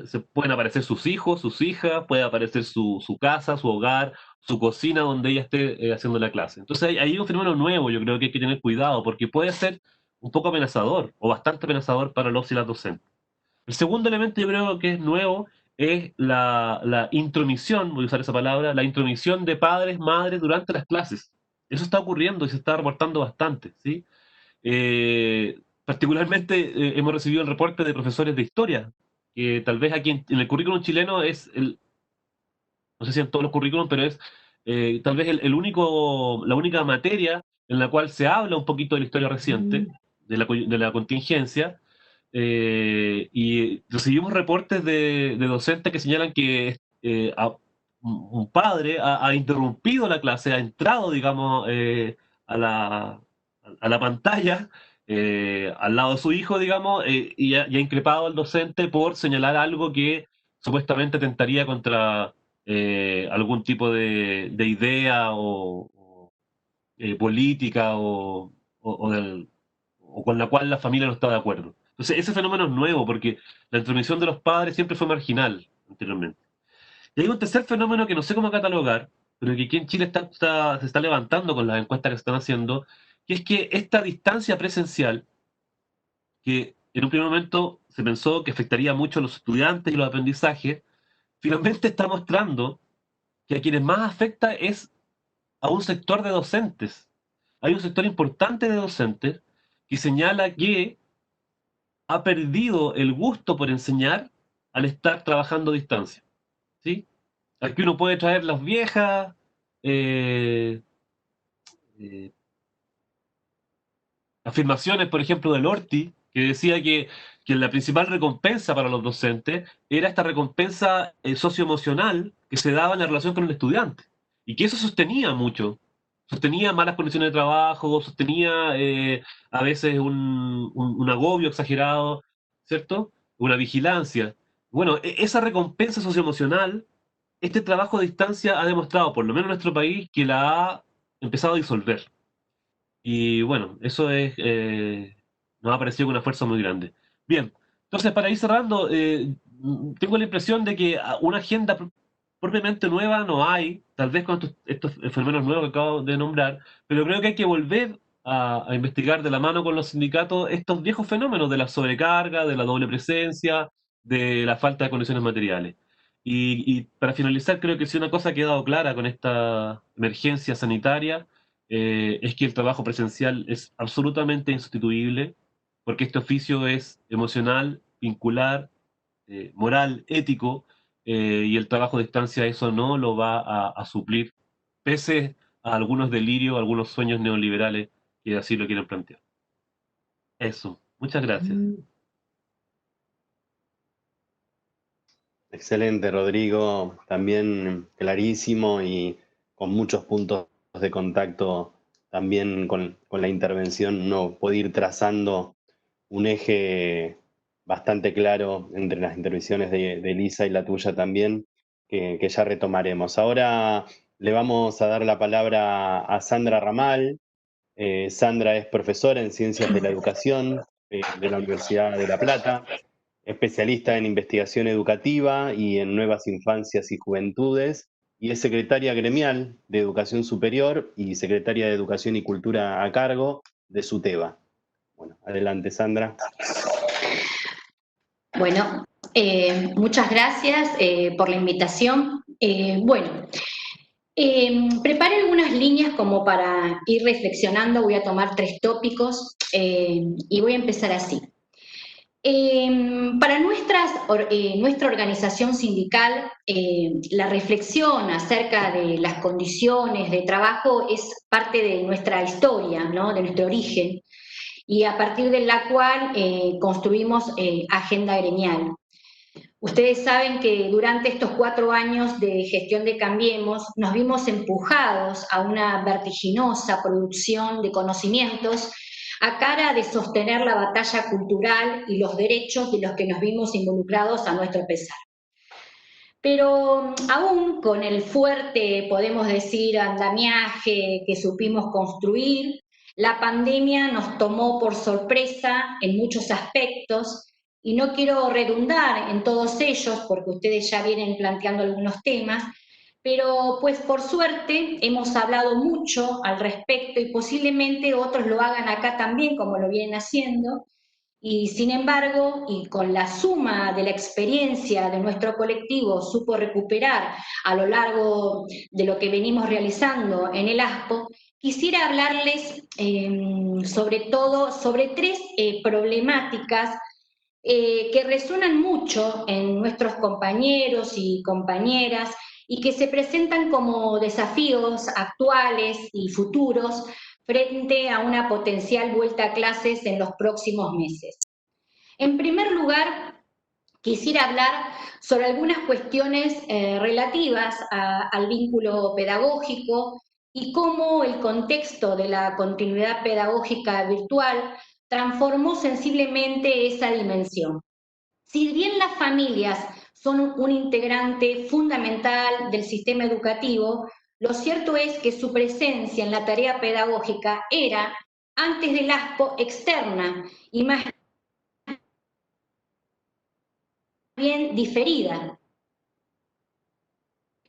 Se pueden aparecer sus hijos, sus hijas, puede aparecer su casa, su hogar, su cocina donde ella esté haciendo la clase. Entonces ahí hay un fenómeno nuevo, yo creo que hay que tener cuidado porque puede ser un poco amenazador o bastante amenazador para los y las docentes. El segundo elemento yo creo que es nuevo es la intromisión, voy a usar esa palabra, la intromisión de padres, madres durante las clases. Eso está ocurriendo y se está reportando bastante, ¿sí? Particularmente hemos recibido el reporte de profesores de historia, que tal vez aquí en el currículum chileno no sé si en todos los currículums, pero es tal vez la única materia en la cual se habla un poquito de la historia reciente, de la contingencia, y recibimos reportes de docentes que señalan que un padre ha interrumpido la clase, ha entrado, digamos, a la pantalla al lado de su hijo, digamos, y ha increpado al docente por señalar algo que supuestamente tentaría contra algún tipo de idea o política o con la cual la familia no está de acuerdo. Entonces, ese fenómeno es nuevo porque la intromisión de los padres siempre fue marginal anteriormente. Y hay un tercer fenómeno que no sé cómo catalogar, pero que aquí en Chile se está levantando con las encuestas que se están haciendo, que es que esta distancia presencial, que en un primer momento se pensó que afectaría mucho a los estudiantes y los aprendizajes, finalmente está mostrando que a quienes más afecta es a un sector de docentes. Hay un sector importante de docentes que señala que ha perdido el gusto por enseñar al estar trabajando a distancia. ¿Sí? Aquí uno puede traer las viejas eh, eh, afirmaciones, por ejemplo, del Orti, que decía que la principal recompensa para los docentes era esta recompensa socioemocional que se daba en la relación con el estudiante. Y que eso sostenía mucho. Sostenía malas condiciones de trabajo, sostenía a veces un agobio exagerado, ¿cierto? Una vigilancia. Bueno, esa recompensa socioemocional, este trabajo a distancia ha demostrado, por lo menos en nuestro país, que la ha empezado a disolver. Y bueno, nos ha parecido con una fuerza muy grande. Bien, entonces para ir cerrando, tengo la impresión de que una agenda propiamente nueva no hay, tal vez con estos fenómenos nuevos que acabo de nombrar, pero creo que hay que volver a investigar de la mano con los sindicatos estos viejos fenómenos de la sobrecarga, de la doble presencia, de la falta de condiciones materiales. Y para finalizar, creo que si una cosa ha quedado clara con esta emergencia sanitaria, es que el trabajo presencial es absolutamente insustituible, porque este oficio es emocional, vincular, moral, ético, y el trabajo a distancia eso no lo va a suplir, pese a algunos delirios, algunos sueños neoliberales que así lo quieren plantear. Eso, muchas gracias. Excelente, Rodrigo, también clarísimo y con muchos puntos de contacto también con la intervención uno puede ir trazando un eje bastante claro entre las intervenciones de Elisa y la tuya también, que ya retomaremos. Ahora le vamos a dar la palabra a Sandra Ramal. Sandra es profesora en Ciencias de la Educación de la Universidad de La Plata, especialista en investigación educativa y en nuevas infancias y juventudes, y es secretaria gremial de Educación Superior y secretaria de Educación y Cultura a cargo de SUTEBA. Bueno, adelante, Sandra. Bueno, muchas gracias por la invitación. Preparé algunas líneas como para ir reflexionando. Voy a tomar 3 tópicos y voy a empezar así. Para nuestra organización sindical, la reflexión acerca de las condiciones de trabajo es parte de nuestra historia, ¿no? De nuestro origen, y a partir de la cual construimos agenda gremial. Ustedes saben que durante estos 4 años de gestión de Cambiemos nos vimos empujados a una vertiginosa producción de conocimientos a cara de sostener la batalla cultural y los derechos de los que nos vimos involucrados a nuestro pesar. Pero aún con el fuerte, podemos decir, andamiaje que supimos construir, la pandemia nos tomó por sorpresa en muchos aspectos, y no quiero redundar en todos ellos porque ustedes ya vienen planteando algunos temas, pero pues por suerte hemos hablado mucho al respecto y posiblemente otros lo hagan acá también como lo vienen haciendo, y sin embargo, y con la suma de la experiencia de nuestro colectivo supo recuperar a lo largo de lo que venimos realizando en el ASPO, quisiera hablarles sobre 3 problemáticas que resuenan mucho en nuestros compañeros y compañeras y que se presentan como desafíos actuales y futuros frente a una potencial vuelta a clases en los próximos meses. En primer lugar, quisiera hablar sobre algunas cuestiones relativas al vínculo pedagógico y cómo el contexto de la continuidad pedagógica virtual transformó sensiblemente esa dimensión. Si bien las familias son un integrante fundamental del sistema educativo, lo cierto es que su presencia en la tarea pedagógica era, antes del ASPO, externa y más bien diferida.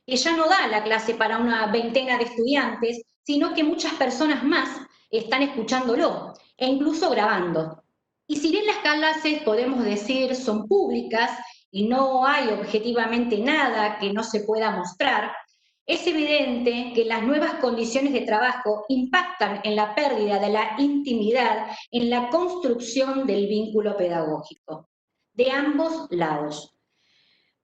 Ella no da la clase para una veintena de estudiantes, sino que muchas personas más están escuchándolo e incluso grabando. Y si bien las clases, podemos decir, son públicas y no hay objetivamente nada que no se pueda mostrar, es evidente que las nuevas condiciones de trabajo impactan en la pérdida de la intimidad en la construcción del vínculo pedagógico, de ambos lados.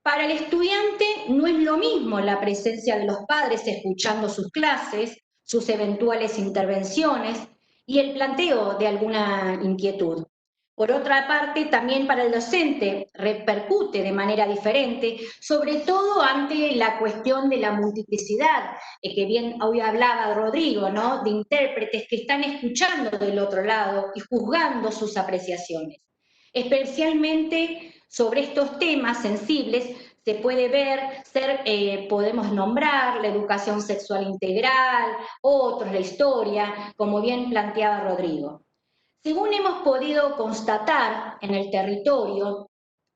Para el estudiante no es lo mismo la presencia de los padres escuchando sus clases, sus eventuales intervenciones y el planteo de alguna inquietud. Por otra parte, también para el docente repercute de manera diferente, sobre todo ante la cuestión de la multiplicidad, que bien hoy hablaba Rodrigo, ¿no? De intérpretes que están escuchando del otro lado y juzgando sus apreciaciones. Especialmente sobre estos temas sensibles se puede ver, podemos nombrar la educación sexual integral, otros, la historia, como bien planteaba Rodrigo. Según hemos podido constatar en el territorio,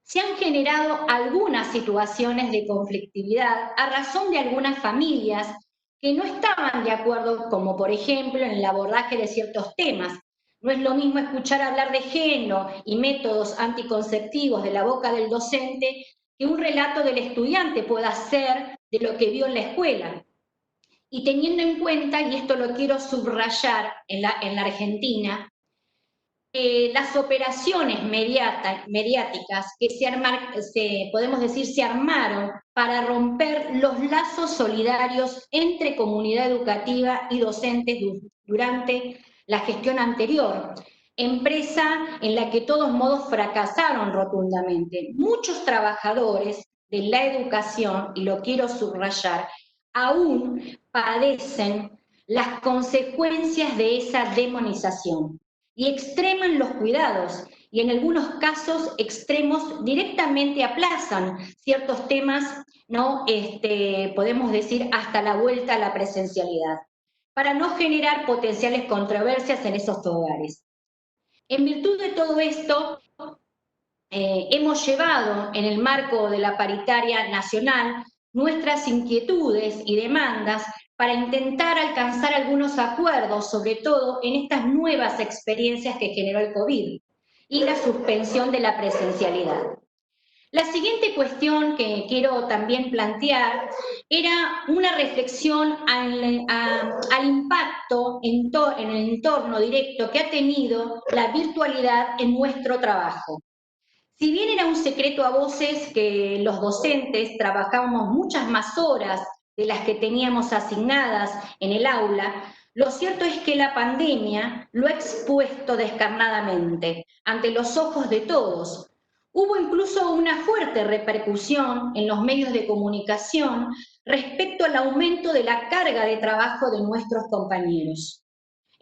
se han generado algunas situaciones de conflictividad a razón de algunas familias que no estaban de acuerdo, como por ejemplo en el abordaje de ciertos temas. No es lo mismo escuchar hablar de género y métodos anticonceptivos de la boca del docente que un relato del estudiante pueda ser de lo que vio en la escuela. Y teniendo en cuenta, y esto lo quiero subrayar en la Argentina, las operaciones mediáticas que podemos decir, se armaron para romper los lazos solidarios entre comunidad educativa y docentes durante la gestión anterior, empresa en la que de todos modos fracasaron rotundamente. Muchos trabajadores de la educación, y lo quiero subrayar, aún padecen las consecuencias de esa demonización y extreman los cuidados y en algunos casos extremos directamente aplazan ciertos temas, ¿no? Podemos decir hasta la vuelta a la presencialidad, para no generar potenciales controversias en esos hogares. En virtud de todo esto, hemos llevado en el marco de la paritaria nacional nuestras inquietudes y demandas para intentar alcanzar algunos acuerdos, sobre todo en estas nuevas experiencias que generó el COVID y la suspensión de la presencialidad. La siguiente cuestión que quiero también plantear era una reflexión al impacto en el entorno directo que ha tenido la virtualidad en nuestro trabajo. Si bien era un secreto a voces que los docentes trabajábamos muchas más horas de las que teníamos asignadas en el aula, lo cierto es que la pandemia lo ha expuesto descarnadamente ante los ojos de todos. Hubo incluso una fuerte repercusión en los medios de comunicación respecto al aumento de la carga de trabajo de nuestros compañeros.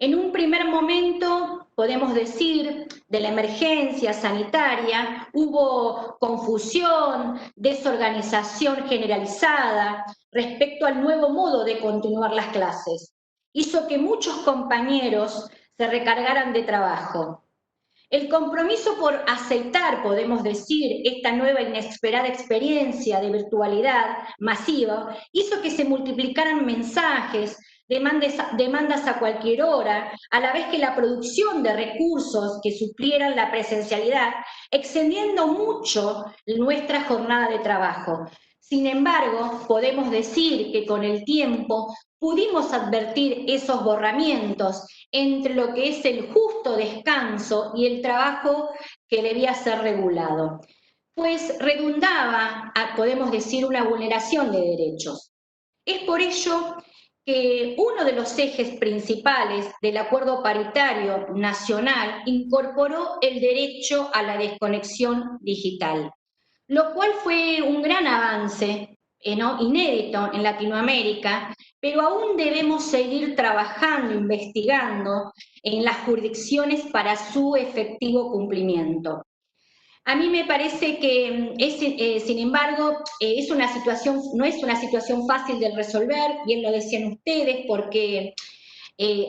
En un primer momento, podemos decir, de la emergencia sanitaria, hubo confusión, desorganización generalizada respecto al nuevo modo de continuar las clases. Hizo que muchos compañeros se recargaran de trabajo. El compromiso por aceptar, podemos decir, esta nueva inesperada experiencia de virtualidad masiva hizo que se multiplicaran mensajes, demandas a cualquier hora, a la vez que la producción de recursos que suplieran la presencialidad, extendiendo mucho nuestra jornada de trabajo. Sin embargo, podemos decir que con el tiempo pudimos advertir esos borramientos entre lo que es el justo descanso y el trabajo que debía ser regulado, pues redundaba, podemos decir, una vulneración de derechos. Es por ello que uno de los ejes principales del acuerdo paritario nacional incorporó el derecho a la desconexión digital, lo cual fue un gran avance, ¿no? Inédito en Latinoamérica, pero aún debemos seguir trabajando, investigando en las jurisdicciones para su efectivo cumplimiento. A mí me parece que, sin embargo, no es una situación fácil de resolver, bien lo decían ustedes, porque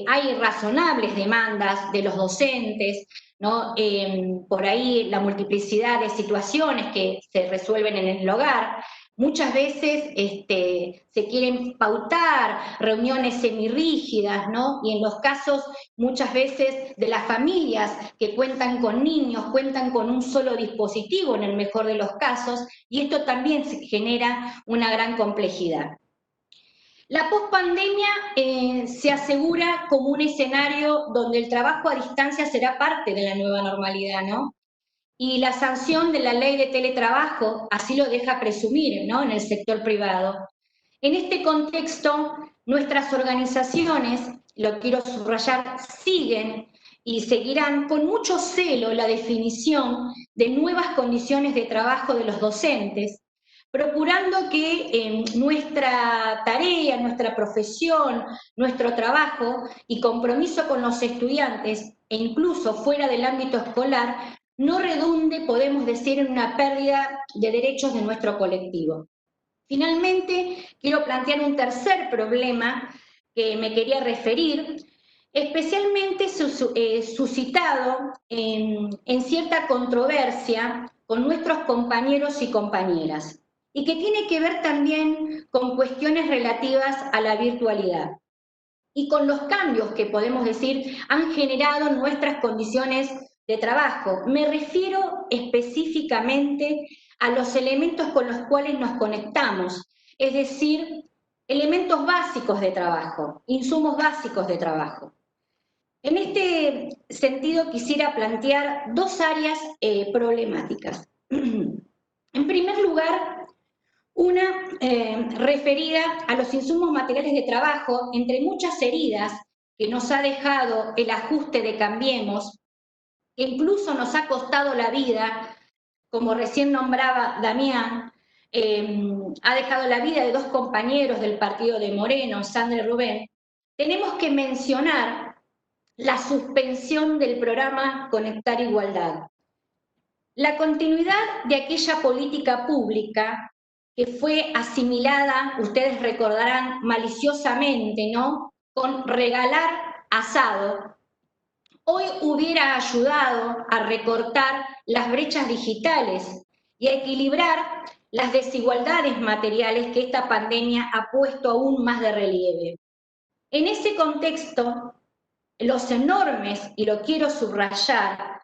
hay razonables demandas de los docentes, ¿no? Por ahí la multiplicidad de situaciones que se resuelven en el hogar. Muchas veces se quieren pautar reuniones semirrígidas, ¿no? Y en los casos, muchas veces, de las familias que cuentan con niños, cuentan con un solo dispositivo en el mejor de los casos, y esto también genera una gran complejidad. La pospandemia se asegura como un escenario donde el trabajo a distancia será parte de la nueva normalidad, ¿no? Y la sanción de la ley de teletrabajo así lo deja presumir, ¿no? En el sector privado. En este contexto, nuestras organizaciones, lo quiero subrayar, siguen y seguirán con mucho celo la definición de nuevas condiciones de trabajo de los docentes, procurando que nuestra tarea, nuestra profesión, nuestro trabajo y compromiso con los estudiantes, e incluso fuera del ámbito escolar, no redunde, podemos decir, en una pérdida de derechos de nuestro colectivo. Finalmente, quiero plantear un tercer problema que me quería referir, especialmente suscitado en cierta controversia con nuestros compañeros y compañeras, y que tiene que ver también con cuestiones relativas a la virtualidad y con los cambios que, podemos decir, han generado nuestras condiciones de trabajo. Me refiero específicamente a los elementos con los cuales nos conectamos, es decir, elementos básicos de trabajo, insumos básicos de trabajo. En este sentido quisiera plantear dos áreas problemáticas. En primer lugar, una referida a los insumos materiales de trabajo, entre muchas heridas que nos ha dejado el ajuste de Cambiemos, que incluso nos ha costado la vida, como recién nombraba Damián, ha dejado la vida de dos compañeros del partido de Moreno, Sandra y Rubén, tenemos que mencionar la suspensión del programa Conectar Igualdad. La continuidad de aquella política pública que fue asimilada, ustedes recordarán, maliciosamente, ¿no?, con regalar asado, hoy hubiera ayudado a recortar las brechas digitales y a equilibrar las desigualdades materiales que esta pandemia ha puesto aún más de relieve. En ese contexto, los enormes, y lo quiero subrayar,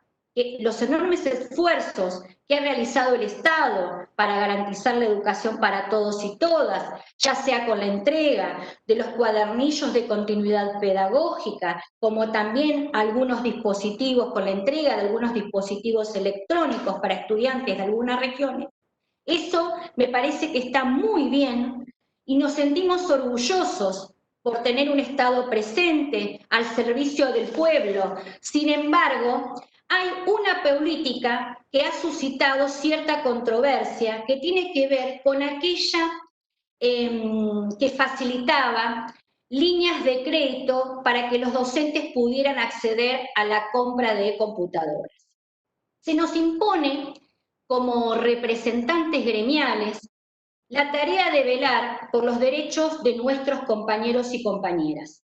los enormes esfuerzos que ha realizado el Estado para garantizar la educación para todos y todas, ya sea con la entrega de los cuadernillos de continuidad pedagógica, como también algunos dispositivos, con la entrega de algunos dispositivos electrónicos para estudiantes de algunas regiones, eso me parece que está muy bien y nos sentimos orgullosos por tener un Estado presente al servicio del pueblo. Sin embargo, hay una política que ha suscitado cierta controversia que tiene que ver con aquella que facilitaba líneas de crédito para que los docentes pudieran acceder a la compra de computadoras. Se nos impone, como representantes gremiales, la tarea de velar por los derechos de nuestros compañeros y compañeras,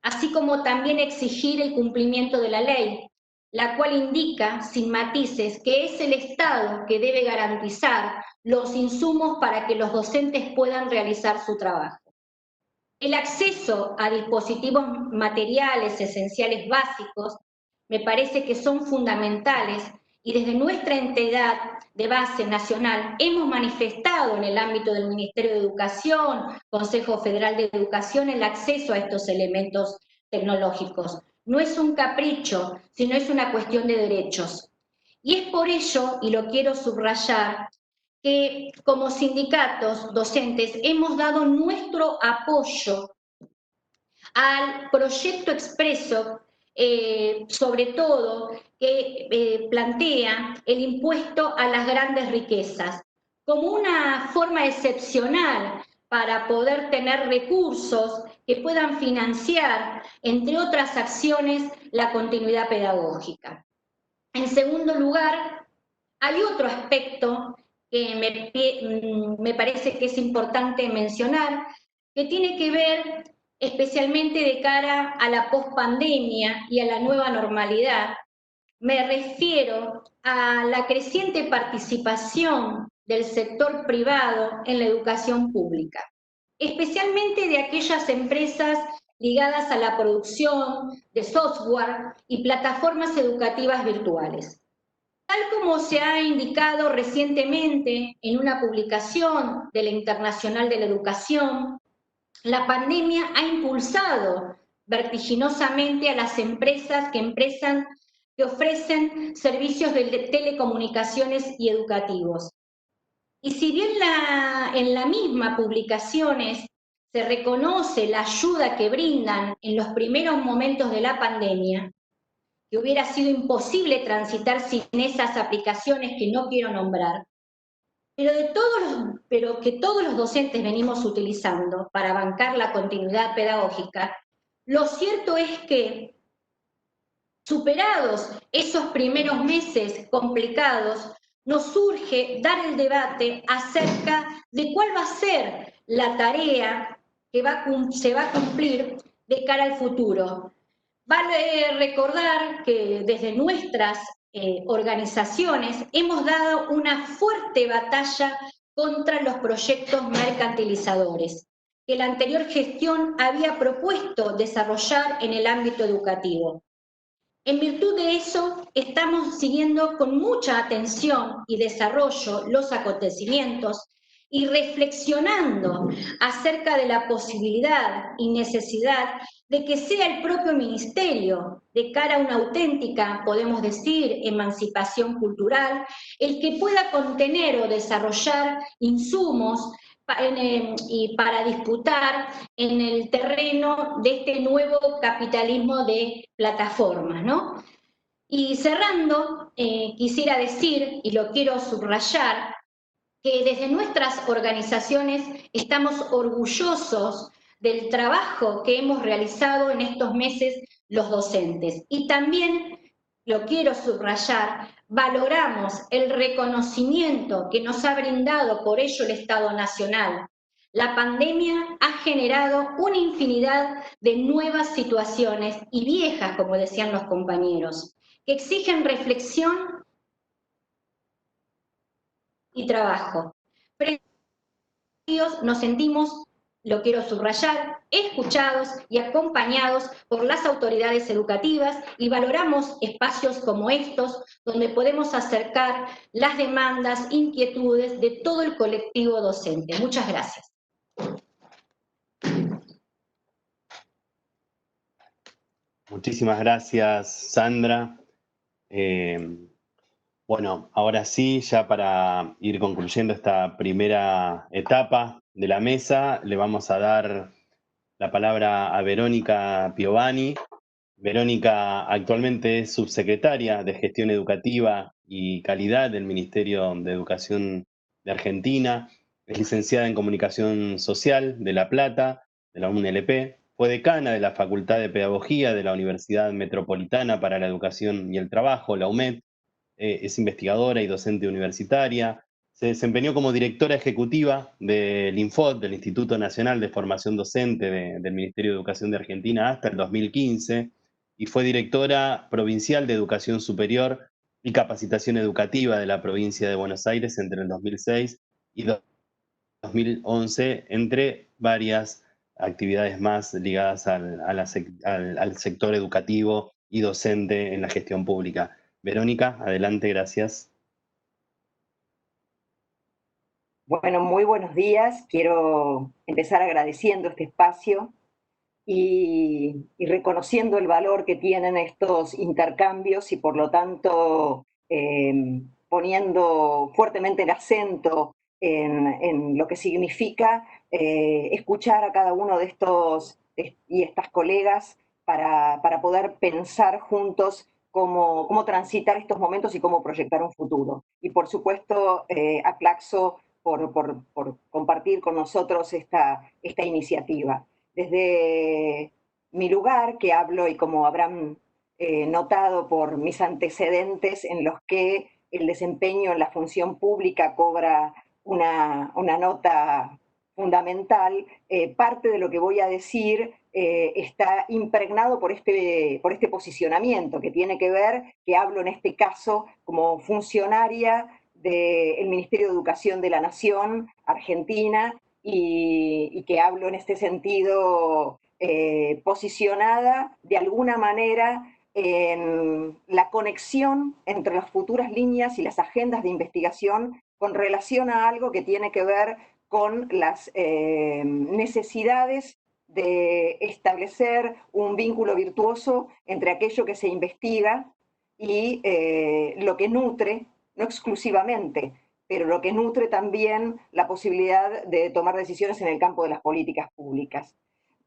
así como también exigir el cumplimiento de la ley, la cual indica, sin matices, que es el Estado que debe garantizar los insumos para que los docentes puedan realizar su trabajo. El acceso a dispositivos materiales esenciales básicos me parece que son fundamentales y desde nuestra entidad de base nacional hemos manifestado en el ámbito del Ministerio de Educación, Consejo Federal de Educación, el acceso a estos elementos tecnológicos. No es un capricho, sino es una cuestión de derechos. Y es por ello, y lo quiero subrayar, que como sindicatos docentes hemos dado nuestro apoyo al proyecto expreso, sobre todo, que plantea el impuesto a las grandes riquezas, como una forma excepcional para poder tener recursos que puedan financiar, entre otras acciones, la continuidad pedagógica. En segundo lugar, hay otro aspecto que me parece que es importante mencionar, que tiene que ver especialmente de cara a la pospandemia y a la nueva normalidad. Me refiero a la creciente participación del sector privado en la educación pública, especialmente de aquellas empresas ligadas a la producción de software y plataformas educativas virtuales. Tal como se ha indicado recientemente en una publicación de la Internacional de la Educación, la pandemia ha impulsado vertiginosamente a las empresas que ofrecen servicios de telecomunicaciones y educativos. Y si bien en la misma publicaciones se reconoce la ayuda que brindan en los primeros momentos de la pandemia, que hubiera sido imposible transitar sin esas aplicaciones que no quiero nombrar, pero que todos los docentes venimos utilizando para bancar la continuidad pedagógica, lo cierto es que, superados esos primeros meses complicados, nos surge dar el debate acerca de cuál va a ser la tarea que se va a cumplir de cara al futuro. Vale recordar que desde nuestras organizaciones hemos dado una fuerte batalla contra los proyectos mercantilizadores que la anterior gestión había propuesto desarrollar en el ámbito educativo. En virtud de eso, estamos siguiendo con mucha atención y desarrollo los acontecimientos y reflexionando acerca de la posibilidad y necesidad de que sea el propio Ministerio, de cara a una auténtica, podemos decir, emancipación cultural, el que pueda contener o desarrollar insumos y para disputar en el terreno de este nuevo capitalismo de plataformas, ¿no? Y cerrando, quisiera decir, y lo quiero subrayar, que desde nuestras organizaciones estamos orgullosos del trabajo que hemos realizado en estos meses los docentes. Y también, lo quiero subrayar, valoramos el reconocimiento que nos ha brindado por ello el Estado Nacional. La pandemia ha generado una infinidad de nuevas situaciones y viejas, como decían los compañeros, que exigen reflexión y trabajo. Nos sentimos, lo quiero subrayar, escuchados y acompañados por las autoridades educativas y valoramos espacios como estos donde podemos acercar las demandas, inquietudes de todo el colectivo docente. Muchas gracias. Muchísimas gracias, Sandra. Bueno, ahora sí, ya para ir concluyendo esta primera etapa de la mesa, le vamos a dar la palabra a Verónica Piovani. Verónica actualmente es subsecretaria de Gestión Educativa y Calidad del Ministerio de Educación de Argentina. Es licenciada en Comunicación Social de La Plata, de la UNLP. Fue decana de la Facultad de Pedagogía de la Universidad Metropolitana para la Educación y el Trabajo, la UMED. Es investigadora y docente universitaria. Se desempeñó como directora ejecutiva del INFOD, del Instituto Nacional de Formación Docente del Ministerio de Educación de Argentina, hasta el 2015, y fue directora provincial de Educación Superior y Capacitación Educativa de la provincia de Buenos Aires entre el 2006 y 2011, entre varias actividades más ligadas al sector educativo y docente en la gestión pública. Verónica, adelante, gracias. Bueno, muy buenos días. Quiero empezar agradeciendo este espacio y reconociendo el valor que tienen estos intercambios y por lo tanto poniendo fuertemente el acento en lo que significa escuchar a cada uno de estos y estas colegas para poder pensar juntos cómo transitar estos momentos y cómo proyectar un futuro. Y por supuesto a Claxo por compartir con nosotros esta iniciativa. Desde mi lugar, que hablo y como habrán notado por mis antecedentes en los que el desempeño en la función pública cobra una nota fundamental, parte de lo que voy a decir está impregnado por este posicionamiento que tiene que ver, que hablo en este caso como funcionaria del Ministerio de Educación de la Nación Argentina y que hablo en este sentido posicionada de alguna manera en la conexión entre las futuras líneas y las agendas de investigación con relación a algo que tiene que ver con las necesidades de establecer un vínculo virtuoso entre aquello que se investiga y lo que nutre, no exclusivamente, pero lo que nutre también la posibilidad de tomar decisiones en el campo de las políticas públicas.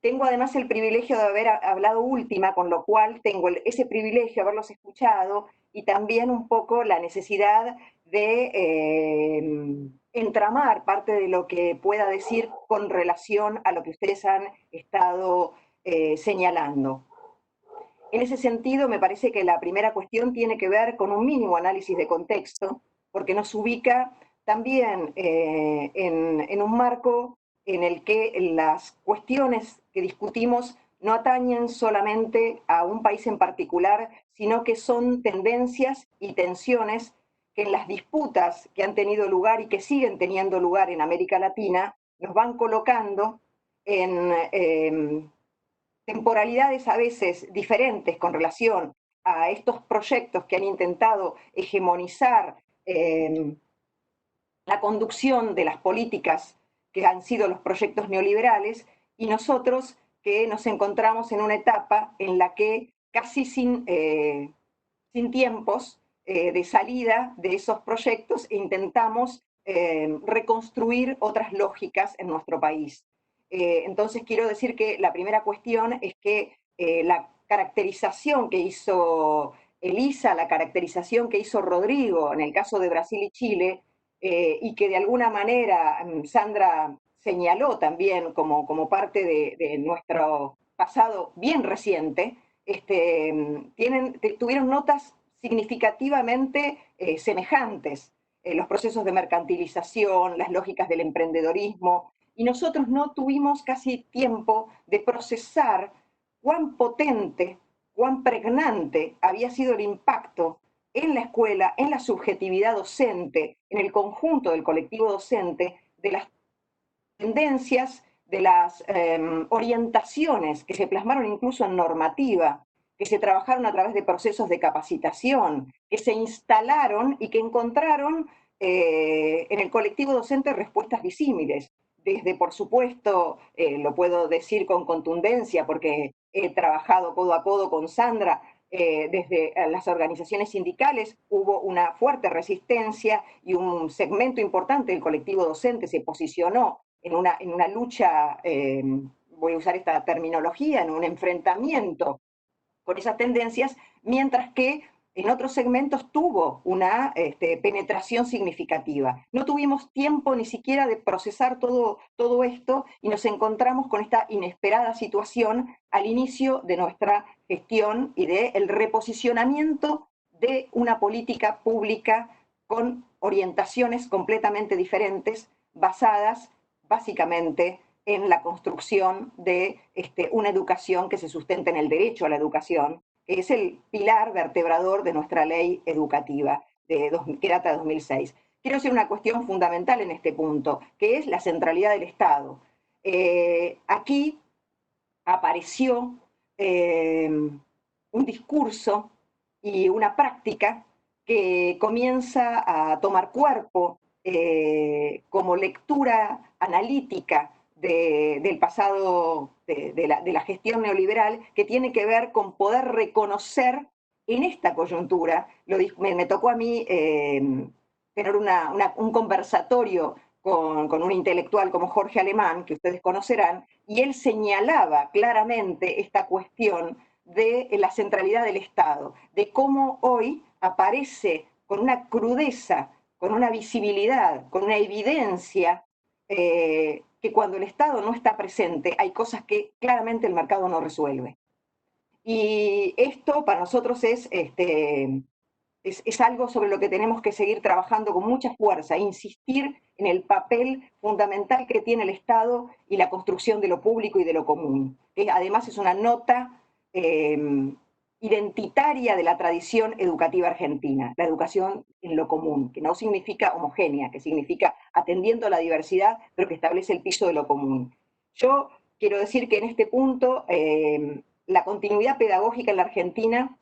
Tengo además el privilegio de haber hablado última, con lo cual tengo ese privilegio de haberlos escuchado y también un poco la necesidad de entramar parte de lo que pueda decir con relación a lo que ustedes han estado señalando. En ese sentido, me parece que la primera cuestión tiene que ver con un mínimo análisis de contexto, porque nos ubica también en un marco en el que las cuestiones que discutimos no atañen solamente a un país en particular, sino que son tendencias y tensiones que en las disputas que han tenido lugar y que siguen teniendo lugar en América Latina, nos van colocando en temporalidades a veces diferentes con relación a estos proyectos que han intentado hegemonizar la conducción de las políticas que han sido los proyectos neoliberales, y nosotros que nos encontramos en una etapa en la que casi sin tiempos de salida de esos proyectos intentamos reconstruir otras lógicas en nuestro país. Entonces quiero decir que la primera cuestión es que la caracterización que hizo Elisa, la caracterización que hizo Rodrigo en el caso de Brasil y Chile, y que de alguna manera Sandra señaló también como parte de nuestro pasado bien reciente, tuvieron notas significativamente semejantes. Los procesos de mercantilización, las lógicas del emprendedorismo, y nosotros no tuvimos casi tiempo de procesar cuán potente, cuán pregnante había sido el impacto en la escuela, en la subjetividad docente, en el conjunto del colectivo docente, de las tendencias, de las orientaciones que se plasmaron incluso en normativa, que se trabajaron a través de procesos de capacitación, que se instalaron y que encontraron en el colectivo docente respuestas disímiles. Desde, por supuesto, lo puedo decir con contundencia porque he trabajado codo a codo con Sandra, desde las organizaciones sindicales hubo una fuerte resistencia y un segmento importante del colectivo docente se posicionó en una lucha, voy a usar esta terminología, en un enfrentamiento con esas tendencias, mientras que en otros segmentos tuvo una penetración significativa. No tuvimos tiempo ni siquiera de procesar todo esto y nos encontramos con esta inesperada situación al inicio de nuestra gestión y del reposicionamiento de una política pública con orientaciones completamente diferentes, basadas básicamente en la construcción de una educación que se sustente en el derecho a la educación, que es el pilar vertebrador de nuestra ley educativa, que data de 2006. Quiero decir una cuestión fundamental en este punto, que es la centralidad del Estado. Aquí apareció un discurso y una práctica que comienza a tomar cuerpo como lectura analítica del pasado de la gestión neoliberal, que tiene que ver con poder reconocer en esta coyuntura. Me tocó a mí tener un conversatorio con un intelectual como Jorge Alemán, que ustedes conocerán, y él señalaba claramente esta cuestión de la centralidad del Estado, de cómo hoy aparece con una crudeza, con una visibilidad, con una evidencia, que cuando el Estado no está presente hay cosas que claramente el mercado no resuelve. Y esto para nosotros es algo sobre lo que tenemos que seguir trabajando con mucha fuerza, insistir en el papel fundamental que tiene el Estado y la construcción de lo público y de lo común. Además es una nota identitaria de la tradición educativa argentina, la educación en lo común, que no significa homogénea, que significa atendiendo a la diversidad, pero que establece el piso de lo común. Yo quiero decir que en este punto la continuidad pedagógica en la Argentina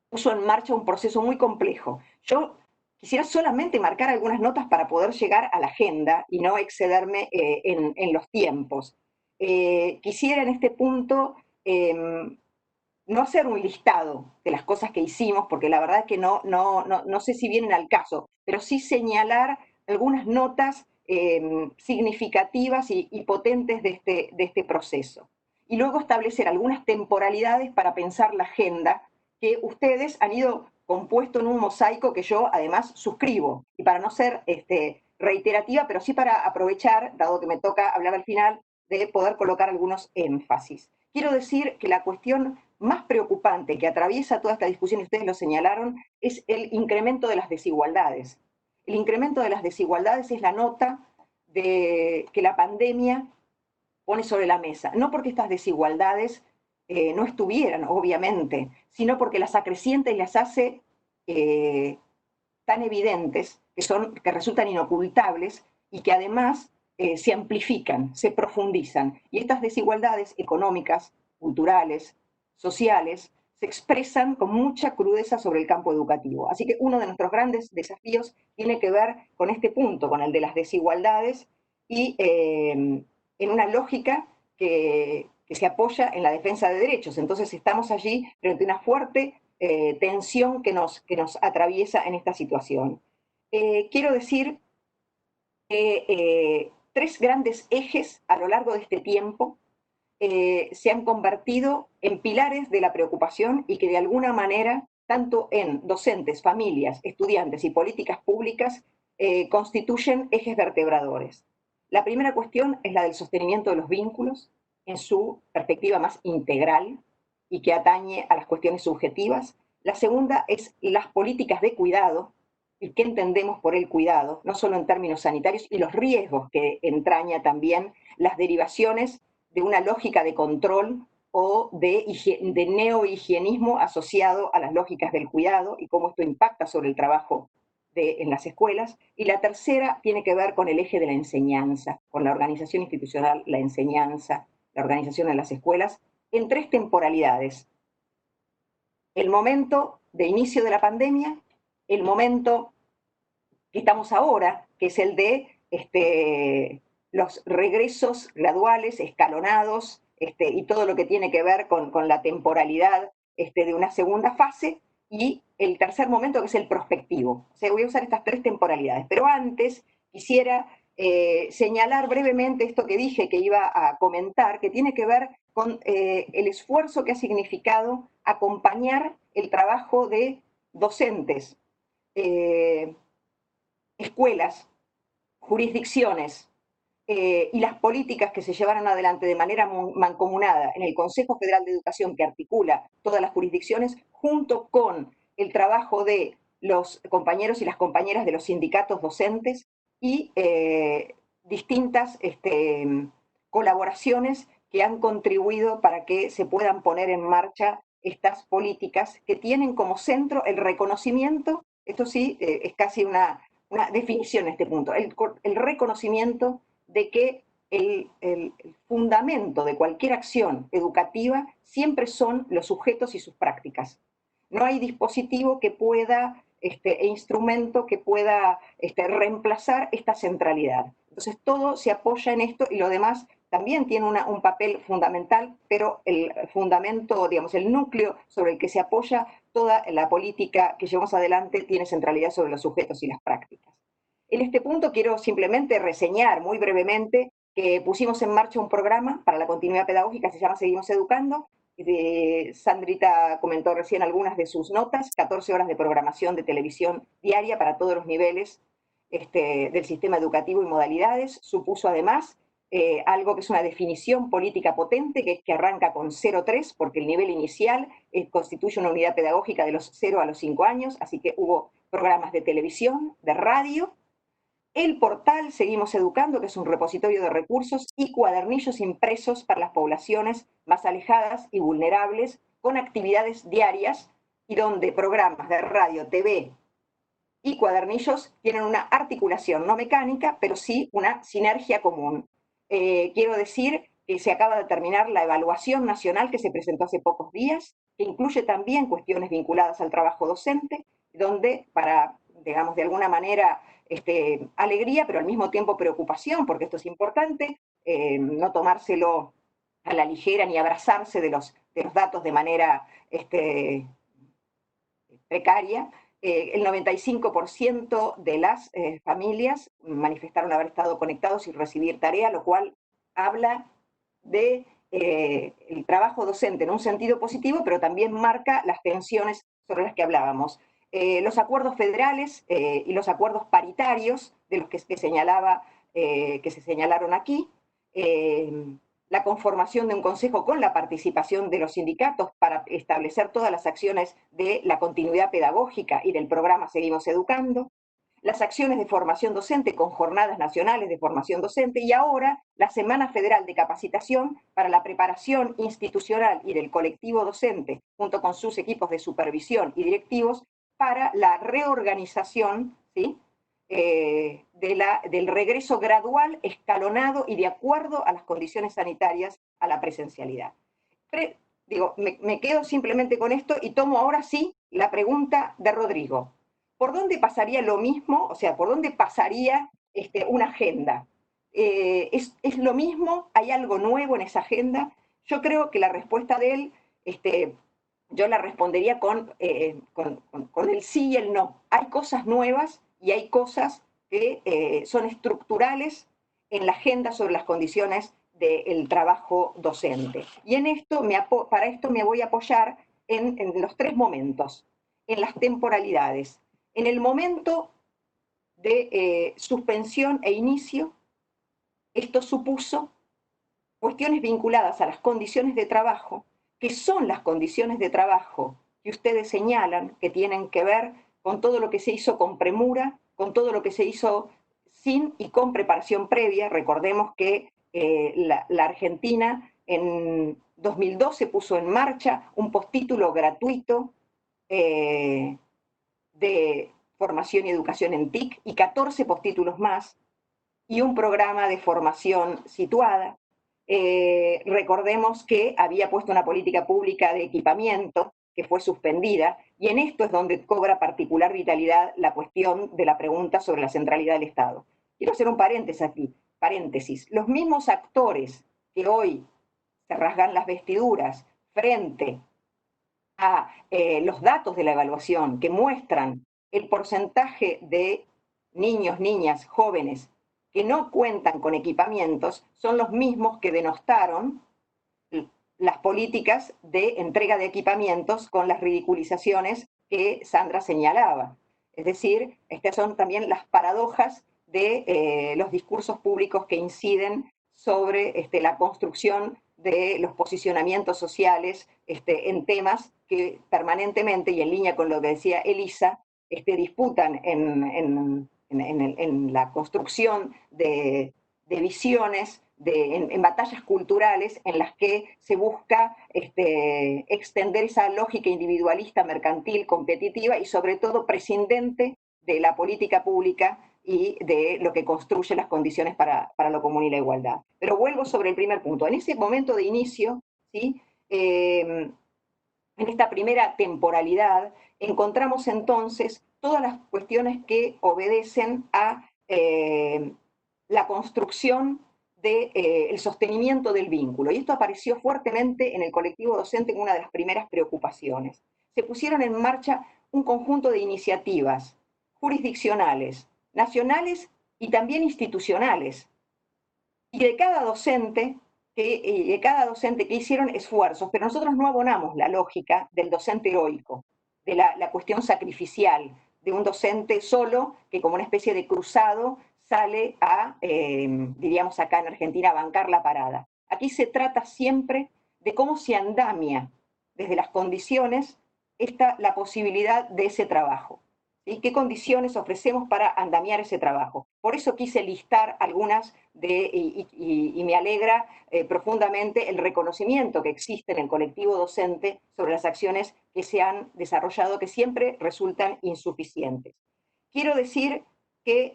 puso en marcha un proceso muy complejo. Yo quisiera solamente marcar algunas notas para poder llegar a la agenda y no excederme en los tiempos. Quisiera en este punto no hacer un listado de las cosas que hicimos, porque la verdad es que no sé si vienen al caso, pero sí señalar algunas notas significativas y potentes de este proceso. Y luego establecer algunas temporalidades para pensar la agenda que ustedes han ido compuesto en un mosaico que yo además suscribo. Y para no ser reiterativa, pero sí para aprovechar, dado que me toca hablar al final, de poder colocar algunos énfasis. Quiero decir que la cuestión más preocupante que atraviesa toda esta discusión, y ustedes lo señalaron, es el incremento de las desigualdades. El incremento de las desigualdades es la nota que la pandemia pone sobre la mesa. No porque estas desigualdades no estuvieran, obviamente, sino porque las acrecienta y las hace tan evidentes, que resultan inocultables y que además se amplifican, se profundizan. Y estas desigualdades económicas, culturales, sociales, se expresan con mucha crudeza sobre el campo educativo. Así que uno de nuestros grandes desafíos tiene que ver con este punto, con el de las desigualdades y en una lógica que se apoya en la defensa de derechos. Entonces estamos allí frente a una fuerte tensión que nos atraviesa en esta situación. Quiero decir que tres grandes ejes a lo largo de este tiempo se han convertido en pilares de la preocupación y que de alguna manera, tanto en docentes, familias, estudiantes y políticas públicas, constituyen ejes vertebradores. La primera cuestión es la del sostenimiento de los vínculos en su perspectiva más integral y que atañe a las cuestiones subjetivas. La segunda es las políticas de cuidado y qué entendemos por el cuidado, no solo en términos sanitarios, y los riesgos que entraña también las derivaciones de una lógica de control o de neohigienismo asociado a las lógicas del cuidado y cómo esto impacta sobre el trabajo en las escuelas. Y la tercera tiene que ver con el eje de la enseñanza, con la organización institucional, la enseñanza, la organización en las escuelas, en 3 temporalidades. El momento de inicio de la pandemia, el momento que estamos ahora, que es el de los regresos graduales, escalonados, y todo lo que tiene que ver con la temporalidad de una segunda fase, y el tercer momento, que es el prospectivo. O sea, voy a usar estas 3 temporalidades, pero antes quisiera señalar brevemente esto que dije que iba a comentar, que tiene que ver con el esfuerzo que ha significado acompañar el trabajo de docentes, escuelas, jurisdicciones y las políticas que se llevaron adelante de manera mancomunada en el Consejo Federal de Educación, que articula todas las jurisdicciones, junto con el trabajo de los compañeros y las compañeras de los sindicatos docentes y distintas colaboraciones que han contribuido para que se puedan poner en marcha estas políticas que tienen como centro el reconocimiento, esto sí, es casi una definición en este punto, el reconocimiento de que el fundamento de cualquier acción educativa siempre son los sujetos y sus prácticas. No hay dispositivo que pueda, e instrumento que pueda reemplazar esta centralidad. Entonces todo se apoya en esto y lo demás también tiene un papel fundamental, pero el fundamento, digamos, el núcleo sobre el que se apoya toda la política que llevamos adelante tiene centralidad sobre los sujetos y las prácticas. En este punto quiero simplemente reseñar muy brevemente que pusimos en marcha un programa para la continuidad pedagógica, se llama Seguimos Educando. Sandrita comentó recién algunas de sus notas, 14 horas de programación de televisión diaria para todos los niveles del sistema educativo y modalidades. Supuso además algo que es una definición política potente, que es que arranca con 0,3, porque el nivel inicial constituye una unidad pedagógica de los 0 a los 5 años, así que hubo programas de televisión, de radio, el portal Seguimos Educando, que es un repositorio de recursos, y cuadernillos impresos para las poblaciones más alejadas y vulnerables, con actividades diarias, y donde programas de radio, TV y cuadernillos tienen una articulación no mecánica, pero sí una sinergia común. Quiero decir que se acaba de terminar la evaluación nacional que se presentó hace pocos días, que incluye también cuestiones vinculadas al trabajo docente, donde para, digamos, de alguna manera, alegría, pero al mismo tiempo preocupación, porque esto es importante, no tomárselo a la ligera ni abrazarse de los datos de manera precaria. El 95% de las familias manifestaron haber estado conectados y recibir tarea, lo cual habla de el trabajo docente en un sentido positivo, pero también marca las tensiones sobre las que hablábamos. Los acuerdos federales y los acuerdos paritarios de los que se señalaron aquí, la conformación de un consejo con la participación de los sindicatos para establecer todas las acciones de la continuidad pedagógica y del programa Seguimos Educando, las acciones de formación docente con jornadas nacionales de formación docente y ahora la Semana Federal de Capacitación para la preparación institucional y del colectivo docente, junto con sus equipos de supervisión y directivos, para la reorganización, ¿sí?, del regreso gradual, escalonado y de acuerdo a las condiciones sanitarias a la presencialidad. Me quedo simplemente con esto y tomo ahora sí la pregunta de Rodrigo. ¿Por dónde pasaría lo mismo? O sea, ¿por dónde pasaría una agenda? ¿Es lo mismo? ¿Hay algo nuevo en esa agenda? Yo creo que la respuesta de él, yo la respondería con el sí y el no. Hay cosas nuevas y hay cosas que son estructurales en la agenda sobre las condiciones del trabajo docente. Y en esto para esto me voy a apoyar en los 3 momentos, en las temporalidades. En el momento de suspensión e inicio, esto supuso cuestiones vinculadas a las condiciones de trabajo, que son las condiciones de trabajo que ustedes señalan, que tienen que ver con todo lo que se hizo con premura, con todo lo que se hizo sin y con preparación previa. Recordemos que la Argentina en 2012 puso en marcha un postítulo gratuito de formación y educación en TIC y 14 postítulos más, y un programa de formación situada. Recordemos que había puesto una política pública de equipamiento que fue suspendida, y en esto es donde cobra particular vitalidad la cuestión de la pregunta sobre la centralidad del Estado. Quiero hacer un paréntesis aquí, los mismos actores que hoy se rasgan las vestiduras frente a los datos de la evaluación que muestran el porcentaje de niños, niñas, jóvenes que no cuentan con equipamientos, son los mismos que denostaron las políticas de entrega de equipamientos con las ridiculizaciones que Sandra señalaba. Es decir, estas son también las paradojas de los discursos públicos que inciden sobre la construcción de los posicionamientos sociales en temas que permanentemente, y en línea con lo que decía Elisa, disputan en la construcción de visiones, en batallas culturales en las que se busca extender esa lógica individualista, mercantil, competitiva y sobre todo prescindente de la política pública y de lo que construye las condiciones para lo común y la igualdad. Pero vuelvo sobre el primer punto. En ese momento de inicio, ¿sí? En esta primera temporalidad, encontramos entonces todas las cuestiones que obedecen a la construcción del sostenimiento del vínculo. Y esto apareció fuertemente en el colectivo docente como una de las primeras preocupaciones. Se pusieron en marcha un conjunto de iniciativas jurisdiccionales, nacionales y también institucionales. Y de cada docente que hicieron esfuerzos, pero nosotros no abonamos la lógica del docente heroico, de la cuestión sacrificial, de un docente solo que como una especie de cruzado sale a, diríamos acá en Argentina, a bancar la parada. Aquí se trata siempre de cómo se andamia desde las condiciones la posibilidad de ese trabajo. ¿Sí? ¿Qué condiciones ofrecemos para andamiar ese trabajo? Por eso quise listar algunas y me alegra profundamente el reconocimiento que existe en el colectivo docente sobre las acciones que se han desarrollado, que siempre resultan insuficientes. Quiero decir que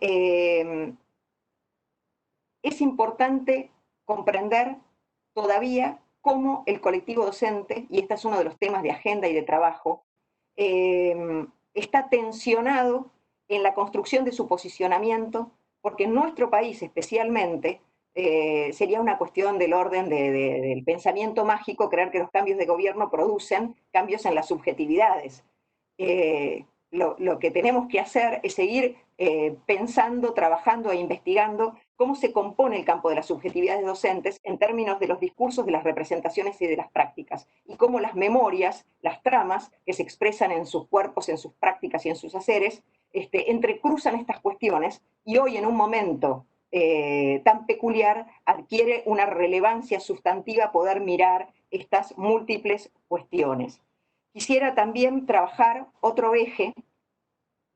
es importante comprender todavía cómo el colectivo docente, y este es uno de los temas de agenda y de trabajo, está tensionado en la construcción de su posicionamiento, porque en nuestro país especialmente sería una cuestión del orden del pensamiento mágico creer que los cambios de gobierno producen cambios en las subjetividades. Lo que tenemos que hacer es seguir pensando, trabajando e investigando cómo se compone el campo de las subjetividades docentes en términos de los discursos, de las representaciones y de las prácticas, y cómo las memorias, las tramas que se expresan en sus cuerpos, en sus prácticas y en sus haceres, entrecruzan estas cuestiones, y hoy en un momento tan peculiar adquiere una relevancia sustantiva poder mirar estas múltiples cuestiones. Quisiera también trabajar otro eje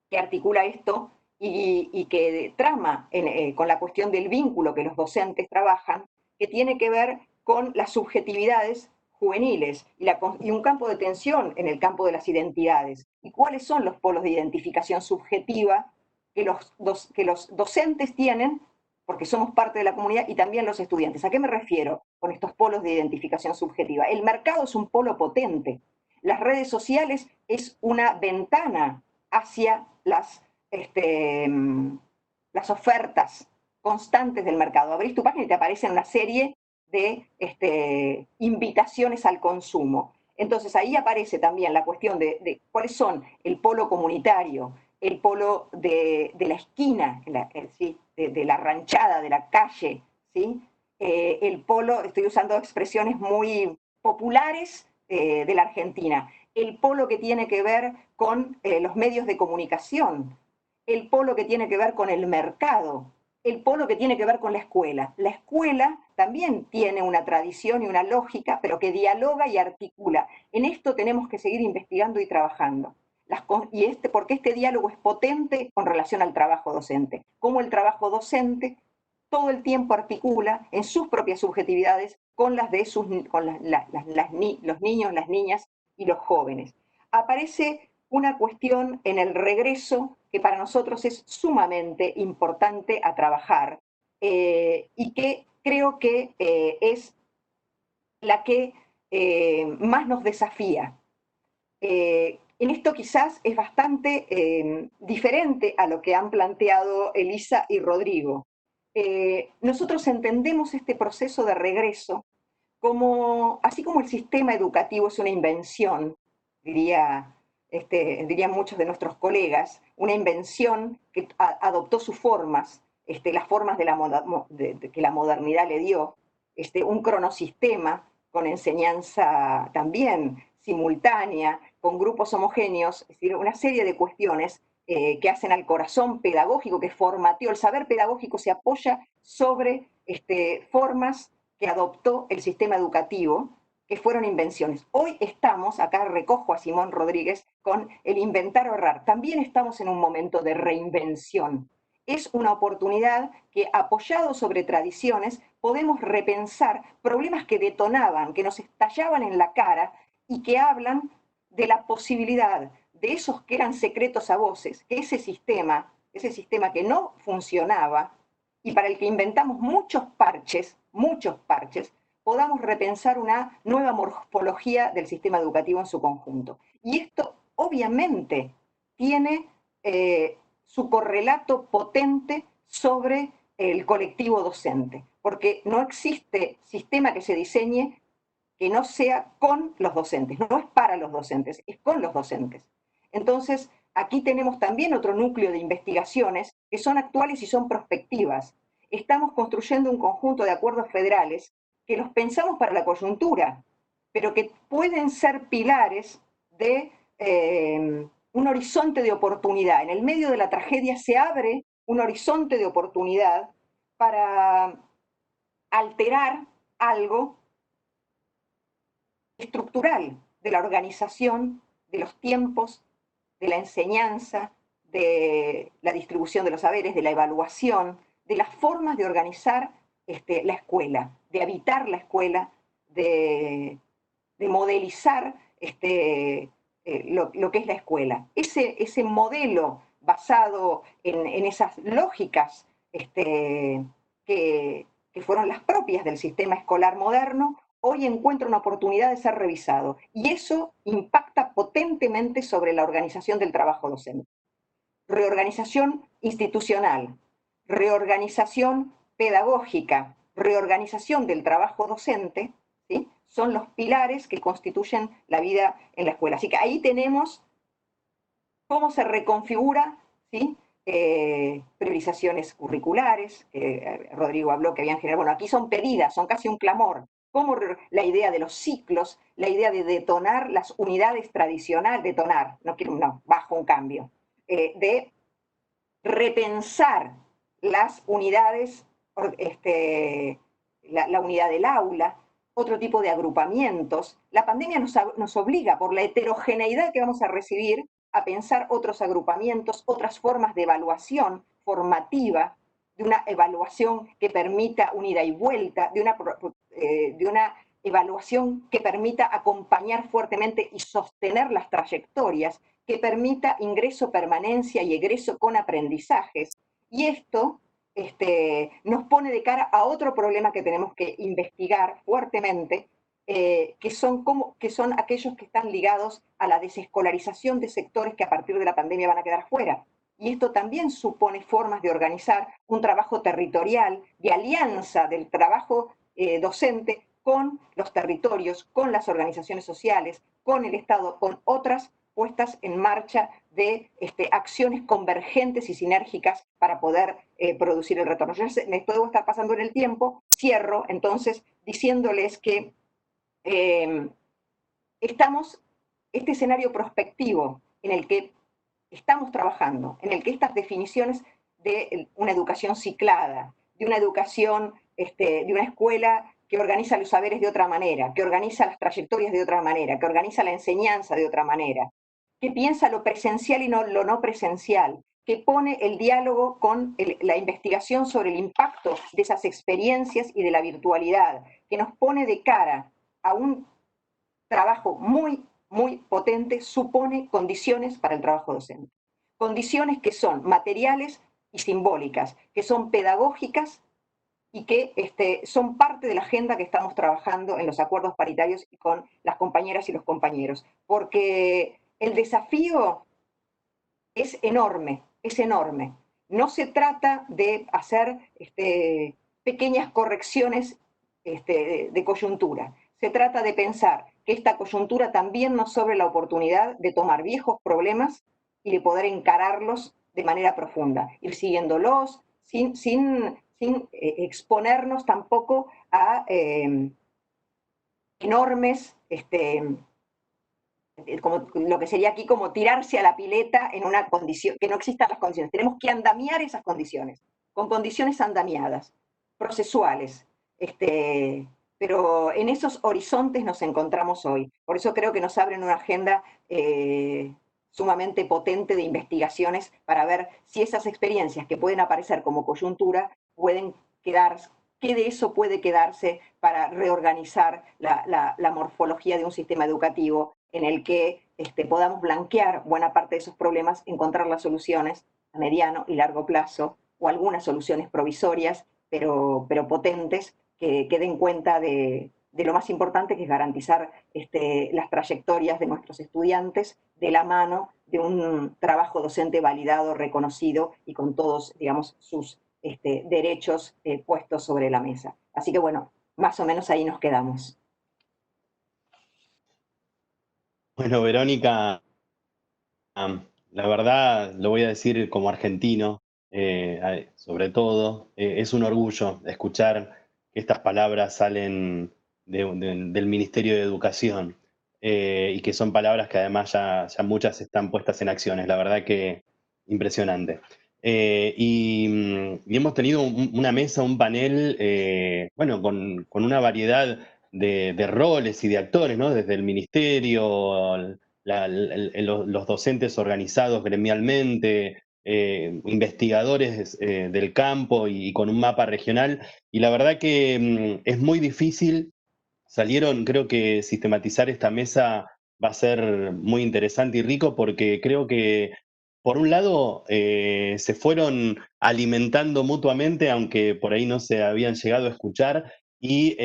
que articula esto y que trama con la cuestión del vínculo que los docentes trabajan, que tiene que ver con las subjetividades juveniles y un campo de tensión en el campo de las identidades. ¿Y cuáles son los polos de identificación subjetiva que los docentes tienen, porque somos parte de la comunidad, y también los estudiantes? ¿A qué me refiero con estos polos de identificación subjetiva? El mercado es un polo potente. Las redes sociales es una ventana hacia las ofertas constantes del mercado. Abrís tu página y te aparecen una serie de invitaciones al consumo. Entonces ahí aparece también la cuestión de cuáles son el polo comunitario, el polo de la esquina, ¿sí? de la ranchada, de la calle, ¿sí? El polo, estoy usando expresiones muy populares de la Argentina, el polo que tiene que ver con los medios de comunicación, el polo que tiene que ver con el mercado, el polo que tiene que ver con la escuela. La escuela también tiene una tradición y una lógica, pero que dialoga y articula. En esto tenemos que seguir investigando y trabajando. Porque este diálogo es potente con relación al trabajo docente. Cómo el trabajo docente todo el tiempo articula en sus propias subjetividades con las de los niños, las niñas y los jóvenes. Aparece una cuestión en el regreso que para nosotros es sumamente importante a trabajar y que creo que es la que más nos desafía. En esto quizás es bastante diferente a lo que han planteado Elisa y Rodrigo. Nosotros entendemos este proceso de regreso como, así como el sistema educativo es una invención, dirían muchos de nuestros colegas, una invención que adoptó sus formas, las formas que la modernidad le dio, un cronosistema con enseñanza también simultánea, con grupos homogéneos, es decir, una serie de cuestiones que hacen al corazón pedagógico, que formateó. El saber pedagógico se apoya sobre formas que adoptó el sistema educativo, que fueron invenciones. Hoy estamos, acá recojo a Simón Rodríguez, con el inventar o errar. También estamos en un momento de reinvención. Es una oportunidad que, apoyado sobre tradiciones, podemos repensar problemas que detonaban, que nos estallaban en la cara y que hablan de la posibilidad de esos que eran secretos a voces, que ese sistema que no funcionaba y para el que inventamos muchos parches, podamos repensar una nueva morfología del sistema educativo en su conjunto. Y esto obviamente tiene su correlato potente sobre el colectivo docente, porque no existe sistema que se diseñe que no sea con los docentes, no es para los docentes, es con los docentes. Entonces, aquí tenemos también otro núcleo de investigaciones que son actuales y son prospectivas. Estamos construyendo un conjunto de acuerdos federales que los pensamos para la coyuntura, pero que pueden ser pilares de un horizonte de oportunidad. En el medio de la tragedia se abre un horizonte de oportunidad para alterar algo estructural de la organización, de los tiempos, de la enseñanza, de la distribución de los saberes, de la evaluación, de las formas de organizar la escuela, de habitar la escuela, de modelizar lo que es la escuela. Ese modelo basado en esas lógicas que fueron las propias del sistema escolar moderno, hoy encuentra una oportunidad de ser revisado. Y eso impacta potentemente sobre la organización del trabajo docente. Reorganización institucional, reorganización pedagógica, reorganización del trabajo docente, ¿sí? Son los pilares que constituyen la vida en la escuela. Así que ahí tenemos cómo se reconfigura, ¿sí? Priorizaciones curriculares, Rodrigo habló que habían generado, bueno, aquí son pedidas, son casi un clamor, como la idea de los ciclos, la idea de detonar las unidades tradicionales, bajo un cambio, de repensar las unidades, la unidad del aula, otro tipo de agrupamientos. La pandemia nos obliga, por la heterogeneidad que vamos a recibir, a pensar otros agrupamientos, otras formas de evaluación formativa, de una evaluación que permita un ida y vuelta, de una evaluación que permita acompañar fuertemente y sostener las trayectorias, que permita ingreso, permanencia y egreso con aprendizajes. Y esto nos pone de cara a otro problema que tenemos que investigar fuertemente, que son aquellos que están ligados a la desescolarización de sectores que a partir de la pandemia van a quedar fuera. Y esto también supone formas de organizar un trabajo territorial, de alianza del trabajo docente con los territorios, con las organizaciones sociales, con el Estado, con otras puestas en marcha de acciones convergentes y sinérgicas para poder producir el retorno. Yo me puedo estar pasando en el tiempo, cierro entonces diciéndoles que este escenario prospectivo en el que estamos trabajando, en el que estas definiciones de una educación ciclada, de una educación, de una escuela que organiza los saberes de otra manera, que organiza las trayectorias de otra manera, que organiza la enseñanza de otra manera, que piensa lo presencial y no lo no presencial, que pone el diálogo con la investigación sobre el impacto de esas experiencias y de la virtualidad, que nos pone de cara a un trabajo muy, muy potente, supone condiciones para el trabajo docente. Condiciones que son materiales y simbólicas, que son pedagógicas y que son parte de la agenda que estamos trabajando en los acuerdos paritarios y con las compañeras y los compañeros. Porque el desafío es enorme, es enorme. No se trata de hacer pequeñas correcciones de coyuntura. Se trata de pensar que esta coyuntura también nos sobre la oportunidad de tomar viejos problemas y de poder encararlos de manera profunda, ir siguiéndolos sin exponernos tampoco a enormes como lo que sería aquí como tirarse a la pileta en una condición, que no existan las condiciones. Tenemos que andamiar esas condiciones, con condiciones andamiadas, procesuales. Pero en esos horizontes nos encontramos hoy. Por eso creo que nos abren una agenda sumamente potente de investigaciones para ver si esas experiencias que pueden aparecer como coyuntura pueden quedar, qué de eso puede quedarse para reorganizar la morfología de un sistema educativo en el que podamos blanquear buena parte de esos problemas, encontrar las soluciones a mediano y largo plazo, o algunas soluciones provisorias, pero potentes, que den cuenta de lo más importante, que es garantizar las trayectorias de nuestros estudiantes de la mano de un trabajo docente validado, reconocido y con todos, digamos, sus derechos puestos sobre la mesa. Así que bueno, más o menos ahí nos quedamos. Bueno, Verónica, la verdad, lo voy a decir como argentino, sobre todo, es un orgullo escuchar que estas palabras salen del Ministerio de Educación, y que son palabras que además ya muchas están puestas en acciones. La verdad que impresionante. Y hemos tenido una mesa, un panel, bueno, con una variedad de roles y de actores, ¿no? Desde el ministerio, los docentes organizados gremialmente, investigadores del campo y con un mapa regional. Y la verdad que es muy difícil. Salieron, creo que sistematizar esta mesa va a ser muy interesante y rico, porque creo que, por un lado, se fueron alimentando mutuamente, aunque por ahí no se habían llegado a escuchar, y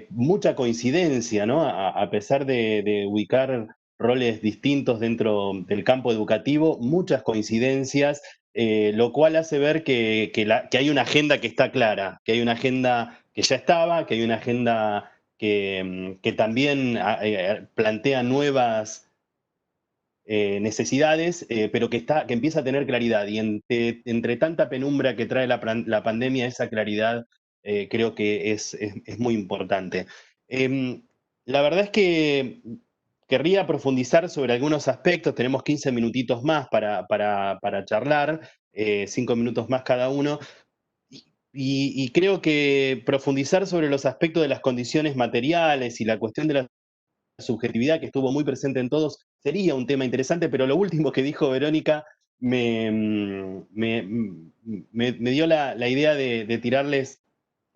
mucha coincidencia, ¿no? A pesar de ubicar roles distintos dentro del campo educativo, muchas coincidencias, lo cual hace ver que hay una agenda que está clara, que hay una agenda que ya estaba, que hay una agenda que también plantea nuevas necesidades, pero que empieza a tener claridad. Y entre tanta penumbra que trae la pandemia, esa claridad creo que es muy importante. La verdad es que querría profundizar sobre algunos aspectos. Tenemos 15 minutitos más para charlar, 5 minutos más cada uno. Y creo que profundizar sobre los aspectos de las condiciones materiales y la cuestión de la subjetividad, que estuvo muy presente en todos, sería un tema interesante. Pero lo último que dijo Verónica me dio la idea de tirarles,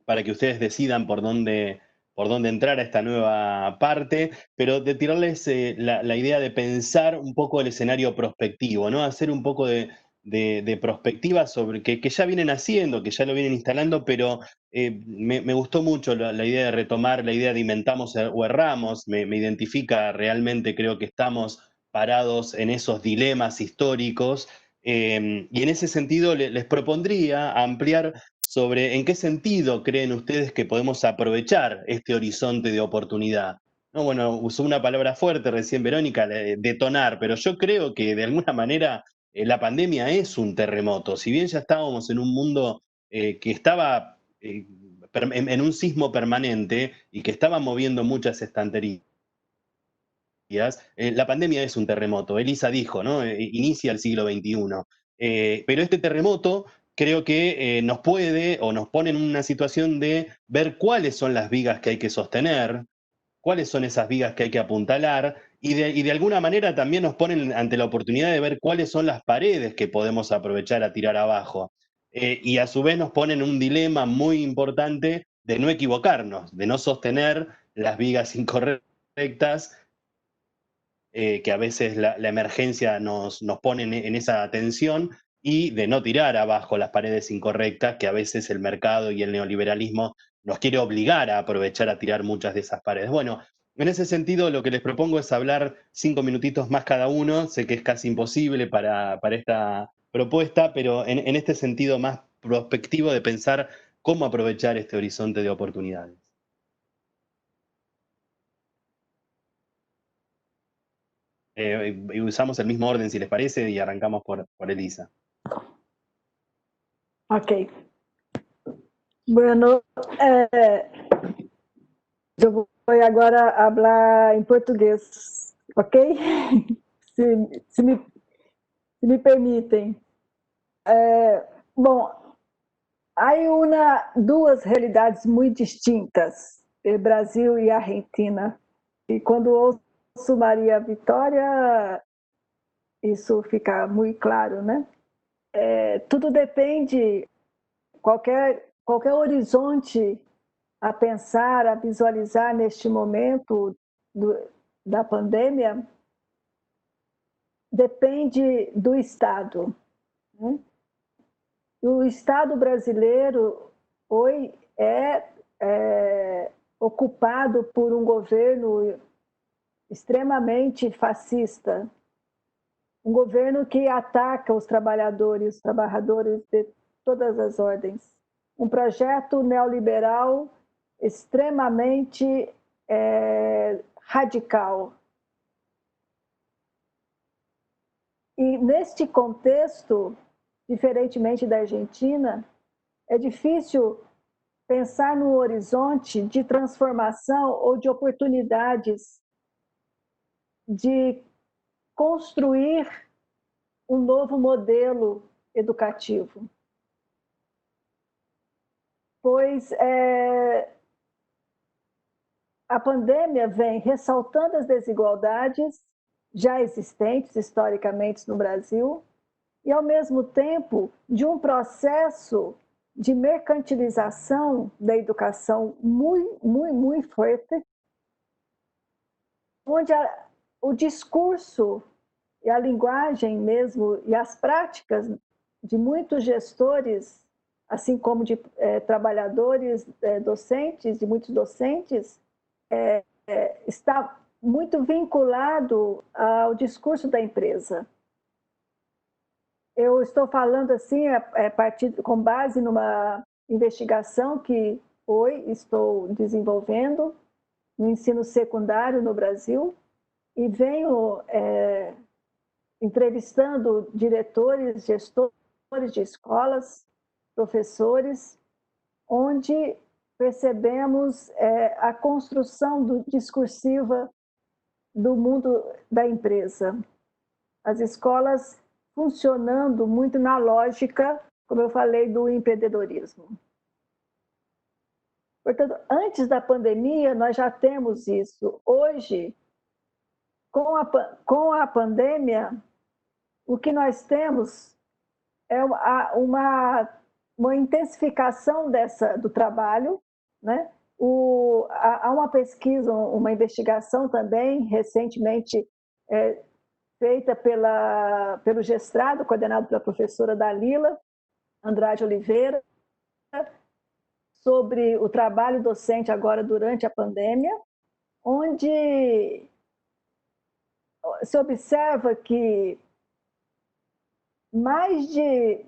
para que ustedes decidan por dónde entrar a esta nueva parte, pero de tirarles la idea de pensar un poco el escenario prospectivo, ¿no? Hacer un poco de perspectiva sobre que ya vienen haciendo, que ya lo vienen instalando, pero me gustó mucho la idea de retomar la idea de inventamos o erramos. Me identifica realmente. Creo que estamos parados en esos dilemas históricos, y en ese sentido les propondría ampliar sobre en qué sentido creen ustedes que podemos aprovechar este horizonte de oportunidad. No, bueno, usó una palabra fuerte recién Verónica, detonar, pero yo creo que de alguna manera la pandemia es un terremoto. Si bien ya estábamos en un mundo que estaba en un sismo permanente y que estaba moviendo muchas estanterías, la pandemia es un terremoto. Elisa dijo, ¿no? Inicia el siglo XXI. Pero este terremoto creo que nos puede o nos pone en una situación de ver cuáles son las vigas que hay que sostener, cuáles son esas vigas que hay que apuntalar y de alguna manera también nos ponen ante la oportunidad de ver cuáles son las paredes que podemos aprovechar a tirar abajo. Y a su vez nos ponen un dilema muy importante de no equivocarnos, de no sostener las vigas incorrectas, que a veces la emergencia nos pone en esa tensión, y de no tirar abajo las paredes incorrectas, que a veces el mercado y el neoliberalismo nos quiere obligar a aprovechar a tirar muchas de esas paredes. Bueno, en ese sentido lo que les propongo es hablar 5 minutitos más cada uno. Sé que es casi imposible para esta propuesta, pero en este sentido más prospectivo de pensar cómo aprovechar este horizonte de oportunidades. Y usamos el mismo orden, si les parece, y arrancamos por Elisa. Ok. Bueno, eu vou agora falar em português, ok? Se me permitem. Bom, há duas realidades muito distintas, o Brasil e a Argentina. E quando ouço Maria Vitória, isso fica muito claro, né? Tudo depende, qualquer horizonte a pensar, a visualizar neste momento da pandemia, depende do Estado, né? O Estado brasileiro hoje é ocupado por um governo extremamente fascista, um governo que ataca os trabalhadores de todas as ordens, um projeto neoliberal extremamente radical. E neste contexto, diferentemente da Argentina, é difícil pensar no horizonte de transformação ou de oportunidades de construir um novo modelo educativo. Pois a pandemia vem ressaltando as desigualdades já existentes historicamente no Brasil e, ao mesmo tempo, de um processo de mercantilização da educação muito forte, onde o discurso e a linguagem mesmo e as práticas de muitos gestores, assim como de trabalhadores docentes, de muitos docentes, está muito vinculado ao discurso da empresa. Eu estou falando assim com base numa investigação que hoje estou desenvolvendo no ensino secundário no Brasil e venho entrevistando diretores, gestores de escolas, professores, onde percebemos a construção discursiva do mundo da empresa. As escolas funcionando muito na lógica, como eu falei, do empreendedorismo. Portanto, antes da pandemia, nós já temos isso. Hoje, com a pandemia, o que nós temos é uma intensificação do trabalho, né? Há uma pesquisa, uma investigação também, recentemente feita pelo Gestrado, coordenado pela professora Dalila Andrade Oliveira, sobre o trabalho docente agora durante a pandemia, onde se observa que mais de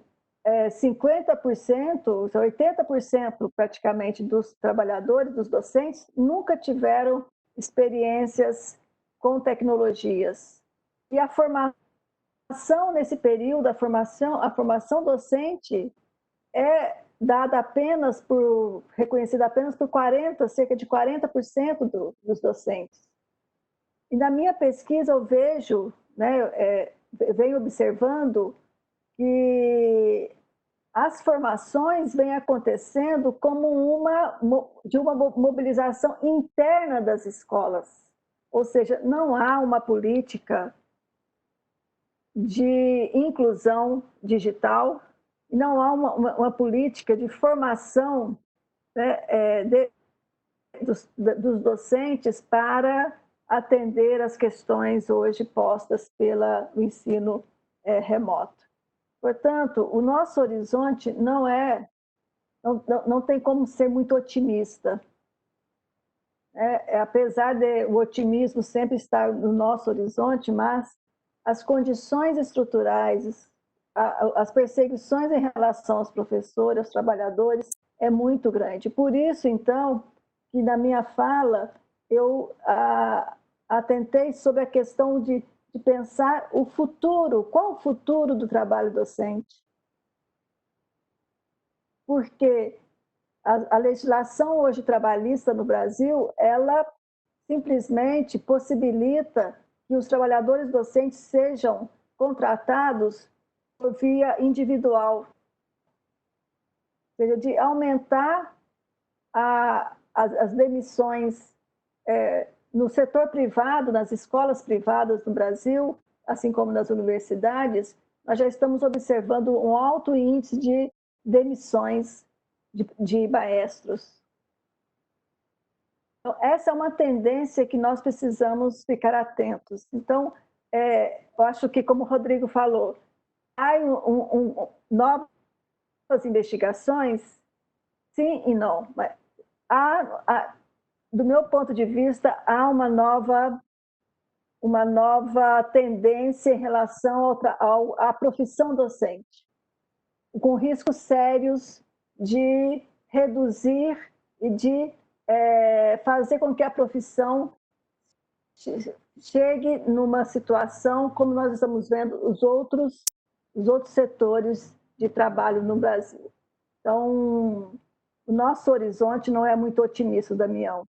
50%, 80% praticamente dos trabalhadores, dos docentes, nunca tiveram experiências com tecnologias. E a formação nesse período, a formação docente é dada reconhecida apenas por cerca de 40% dos docentes. E na minha pesquisa eu vejo, venho observando que as formações vêm acontecendo como uma mobilização interna das escolas. Ou seja, não há uma política de inclusão digital, não há uma política de formação, né, dos docentes para atender as questões hoje postas pelo ensino remoto. Portanto, o nosso horizonte não tem como ser muito otimista. Apesar de o otimismo sempre estar no nosso horizonte, mas as condições estruturais, as perseguições em relação aos professores, aos trabalhadores, é muito grande. Por isso, então, que na minha fala eu atentei sobre a questão de pensar o futuro, qual o futuro do trabalho docente? Porque a legislação hoje trabalhista no Brasil, ela simplesmente possibilita que os trabalhadores docentes sejam contratados por via individual, ou seja, de aumentar as demissões no setor privado, nas escolas privadas no Brasil, assim como nas universidades. Nós já estamos observando um alto índice de demissões de maestros. Então, essa é uma tendência que nós precisamos ficar atentos. Então, eu acho que, como o Rodrigo falou, há novas investigações, sim e não. Mas do meu ponto de vista, há uma nova tendência em relação à profissão docente, com riscos sérios de reduzir e de fazer com que a profissão chegue numa situação como nós estamos vendo os outros setores de trabalho no Brasil. Então, o nosso horizonte não é muito otimista, Damião.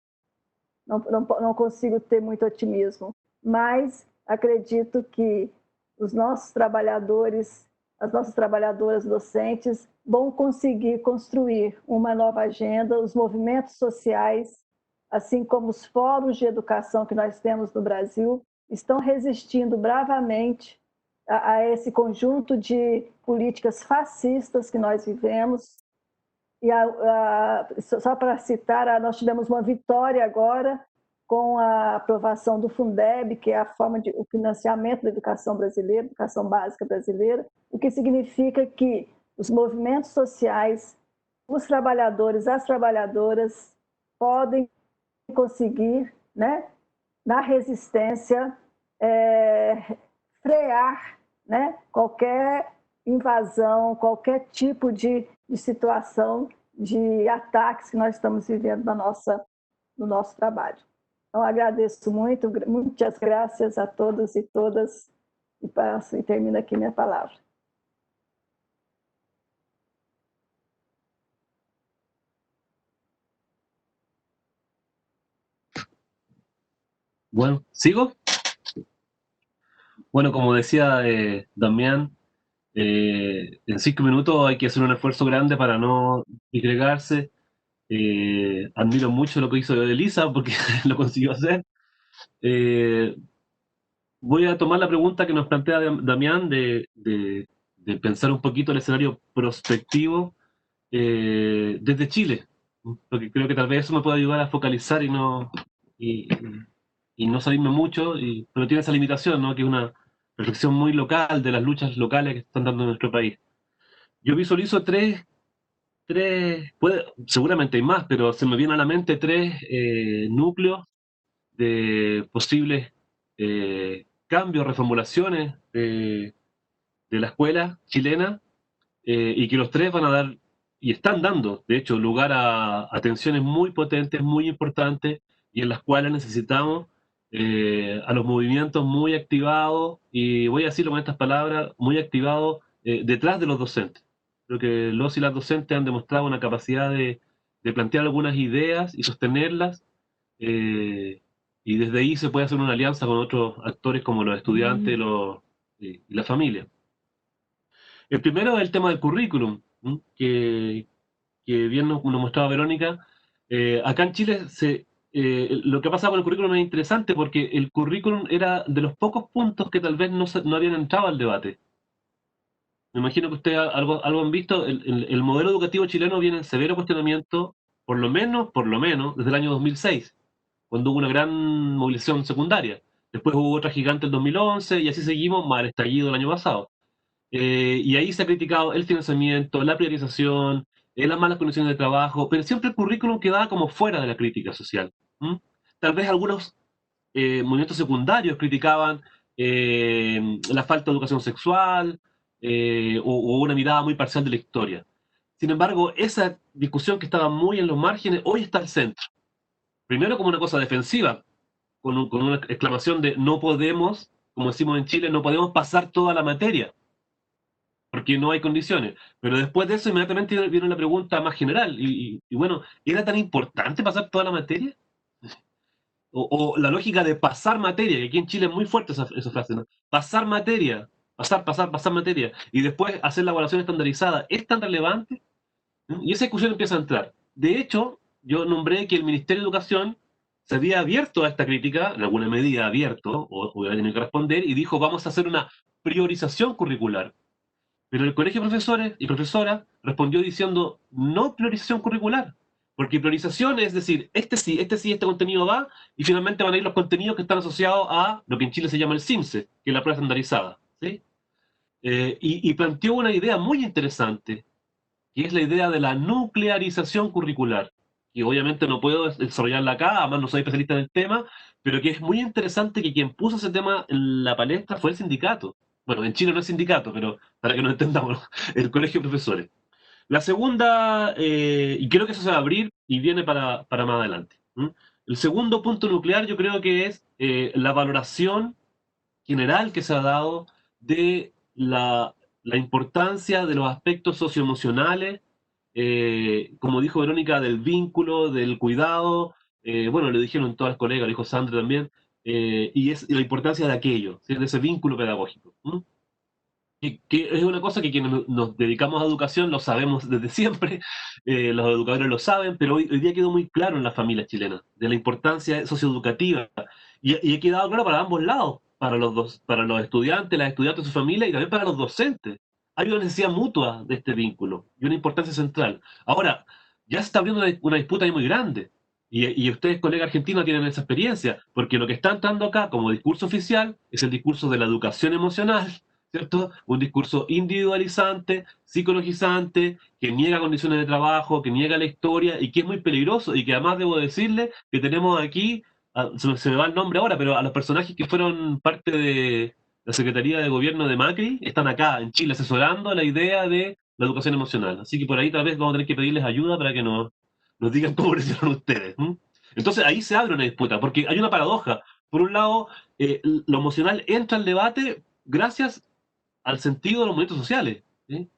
Não consigo ter muito otimismo, mas acredito que os nossos trabalhadores, as nossas trabalhadoras docentes vão conseguir construir uma nova agenda, os movimentos sociais, assim como os fóruns de educação que nós temos no Brasil, estão resistindo bravamente a esse conjunto de políticas fascistas que nós vivemos. E só para citar, nós tivemos uma vitória agora com a aprovação do Fundeb, que é a forma de o financiamento da educação brasileira, educação básica brasileira, o que significa que os movimentos sociais, os trabalhadores, as trabalhadoras podem conseguir, né, na resistência, frear, né, qualquer invasão, qualquer tipo de situação de ataques que nós estamos vivendo no nosso trabalho. Então, agradeço muito, muitas graças a todos e todas, e termino aqui minha palavra. Bueno, ¿sigo? Bueno, como decía Damián, en 5 minutos hay que hacer un esfuerzo grande para no disgregarse. Admiro mucho lo que hizo Elisa porque lo consiguió hacer. Voy a tomar la pregunta que nos plantea Damián de pensar un poquito el escenario prospectivo desde Chile, porque creo que tal vez eso me puede ayudar a focalizar y no salirme mucho, pero tiene esa limitación, ¿no? Que es una reflexión muy local de las luchas locales que están dando en nuestro país. Yo visualizo seguramente hay más, pero se me vienen a la mente tres núcleos de posibles cambios, reformulaciones de la escuela chilena, y que los tres van a dar, y están dando, de hecho, lugar a tensiones muy potentes, muy importantes, y en las cuales necesitamos a los movimientos muy activados, y voy a decirlo con estas palabras, muy activados detrás de los docentes. Creo que los y las docentes han demostrado una capacidad de plantear algunas ideas y sostenerlas, y desde ahí se puede hacer una alianza con otros actores como los estudiantes y la familia. El primero es el tema del currículum. que bien nos mostraba Verónica. Acá en Chile lo que pasa con el currículum es interesante porque el currículum era de los pocos puntos que tal vez no habían entrado al debate. Me imagino que ustedes algo han visto. El modelo educativo chileno viene en severo cuestionamiento, por lo menos, desde el año 2006, cuando hubo una gran movilización secundaria. Después hubo otra gigante en 2011 y así seguimos, más el estallido el año pasado. Y ahí se ha criticado el financiamiento, la priorización, las malas condiciones de trabajo, pero siempre el currículum quedaba como fuera de la crítica social. ¿M? Tal vez algunos movimientos secundarios criticaban la falta de educación sexual o una mirada muy parcial de la historia. Sin embargo, esa discusión que estaba muy en los márgenes, hoy está al centro. Primero como una cosa defensiva, con una exclamación de no podemos, como decimos en Chile, no podemos pasar toda la materia porque no hay condiciones. Pero después de eso, inmediatamente viene una pregunta más general. Y bueno, ¿era tan importante pasar toda la materia? O la lógica de pasar materia, que aquí en Chile es muy fuerte esa frase, ¿no? Pasar materia, pasar materia, y después hacer la evaluación estandarizada, ¿es tan relevante? ¿Mm? Y esa discusión empieza a entrar. De hecho, yo nombré que el Ministerio de Educación se había abierto a esta crítica, en alguna medida abierto, o hubiera tenido que responder, y dijo, vamos a hacer una priorización curricular. Pero el colegio de profesores y profesoras respondió diciendo no priorización curricular, porque priorización es decir, este contenido va, y finalmente van a ir los contenidos que están asociados a lo que en Chile se llama el CIMSE, que es la prueba estandarizada. ¿Sí? Y planteó una idea muy interesante, que es la idea de la nuclearización curricular, que obviamente no puedo desarrollarla acá, además no soy especialista en el tema, pero que es muy interesante que quien puso ese tema en la palestra fue el sindicato. Bueno, en Chile no es sindicato, pero para que nos entendamos, el colegio de profesores. La segunda, y creo que eso se va a abrir y viene para más adelante. ¿Mm? El segundo punto nuclear yo creo que es la valoración general que se ha dado de la importancia de los aspectos socioemocionales, como dijo Verónica, del vínculo, del cuidado, bueno, lo dijeron todas las colegas, lo dijo Sandra también, y la importancia de aquello, ¿sí? De ese vínculo pedagógico. Que es una cosa que quienes nos dedicamos a educación lo sabemos desde siempre, los educadores lo saben, pero hoy día quedó muy claro en las familias chilenas, de la importancia socioeducativa, y ha quedado claro para ambos lados, para los estudiantes, las estudiantes, su familia, y también para los docentes. Hay una necesidad mutua de este vínculo, y una importancia central. Ahora, ya se está abriendo una disputa ahí muy grande, y ustedes, colegas argentinos, tienen esa experiencia, porque lo que está entrando acá como discurso oficial es el discurso de la educación emocional, ¿cierto? Un discurso individualizante, psicologizante, que niega condiciones de trabajo, que niega la historia y que es muy peligroso y que además debo decirle que tenemos aquí, se me va el nombre ahora, pero a los personajes que fueron parte de la Secretaría de Gobierno de Macri, están acá en Chile asesorando la idea de la educación emocional. Así que por ahí tal vez vamos a tener que pedirles ayuda para que nos digan cómo presionan ustedes. Entonces ahí se abre una disputa, porque hay una paradoja. Por un lado, lo emocional entra al debate gracias al sentido de los movimientos sociales, ¿sí?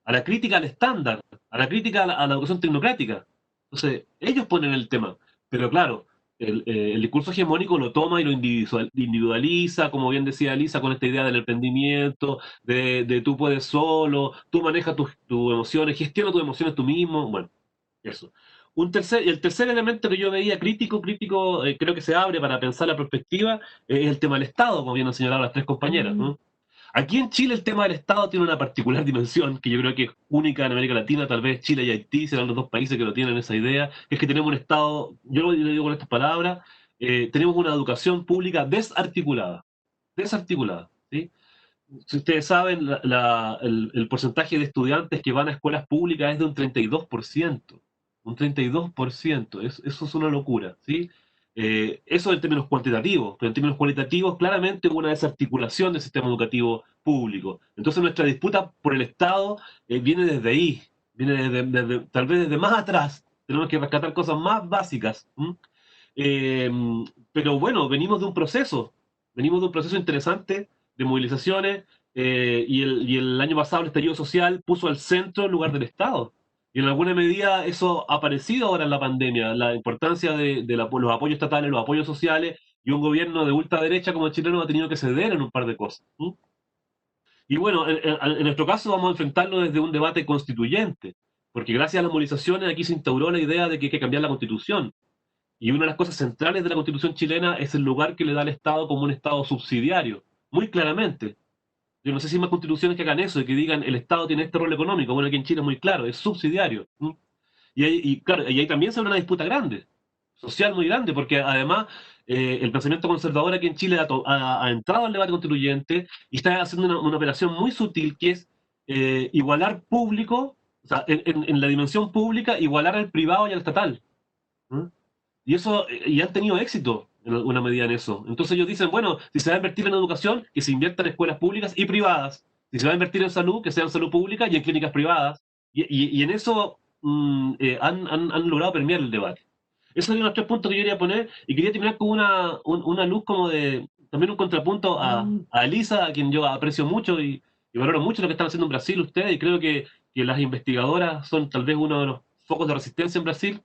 A la crítica al estándar, a la crítica a la educación tecnocrática. Entonces, ellos ponen el tema, pero claro, el discurso hegemónico lo toma y lo individualiza, como bien decía Elisa, con esta idea del emprendimiento, de tú puedes solo, tú manejas tus emociones, gestiona tus emociones tú mismo, bueno, eso. El tercer elemento que yo veía crítico, creo que se abre para pensar la perspectiva, es el tema del Estado, como bien han señalado las tres compañeras, ¿no? Aquí en Chile el tema del Estado tiene una particular dimensión que yo creo que es única en América Latina, tal vez Chile y Haití serán los dos países que lo tienen esa idea, que es que tenemos un Estado, yo lo digo con estas palabras, tenemos una educación pública desarticulada, ¿sí? Si ustedes saben, el porcentaje de estudiantes que van a escuelas públicas es de un 32%. Un 32%. Eso es una locura, ¿sí? Eso en términos cuantitativos, pero en términos cualitativos, claramente hubo una desarticulación del sistema educativo público. Entonces nuestra disputa por el Estado viene desde ahí, viene tal vez desde más atrás. Tenemos que rescatar cosas más básicas. Eh, pero bueno, venimos de un proceso interesante de movilizaciones, y el año pasado el estallido social puso al centro el lugar del Estado. Y en alguna medida eso ha aparecido ahora en la pandemia, la importancia de los apoyos estatales, los apoyos sociales, y un gobierno de ultraderecha como el chileno ha tenido que ceder en un par de cosas. Y bueno, en nuestro caso vamos a enfrentarlo desde un debate constituyente, porque gracias a las movilizaciones aquí se instauró la idea de que hay que cambiar la Constitución. Y una de las cosas centrales de la Constitución chilena es el lugar que le da al Estado como un Estado subsidiario, muy claramente. Yo no sé si hay más constituciones que hagan eso, de que digan el Estado tiene este rol económico. Bueno, aquí en Chile es muy claro, es subsidiario. Claro, y ahí también se abre una disputa grande, social muy grande, porque además el pensamiento conservador aquí en Chile ha entrado al debate constituyente y está haciendo una operación muy sutil que es igualar público, o sea, en la dimensión pública, igualar al privado y al estatal. ¿Mm? Y han tenido éxito en alguna medida en eso. Entonces ellos dicen, bueno, si se va a invertir en educación, que se invierta en escuelas públicas y privadas. Si se va a invertir en salud, que sea en salud pública y en clínicas privadas. Y en eso han logrado permear el debate. Esos son los tres puntos que yo quería poner y quería terminar con una luz como de, también un contrapunto a Elisa, a quien yo aprecio mucho y valoro mucho lo que están haciendo en Brasil ustedes, y creo que las investigadoras son tal vez uno de los focos de resistencia en Brasil.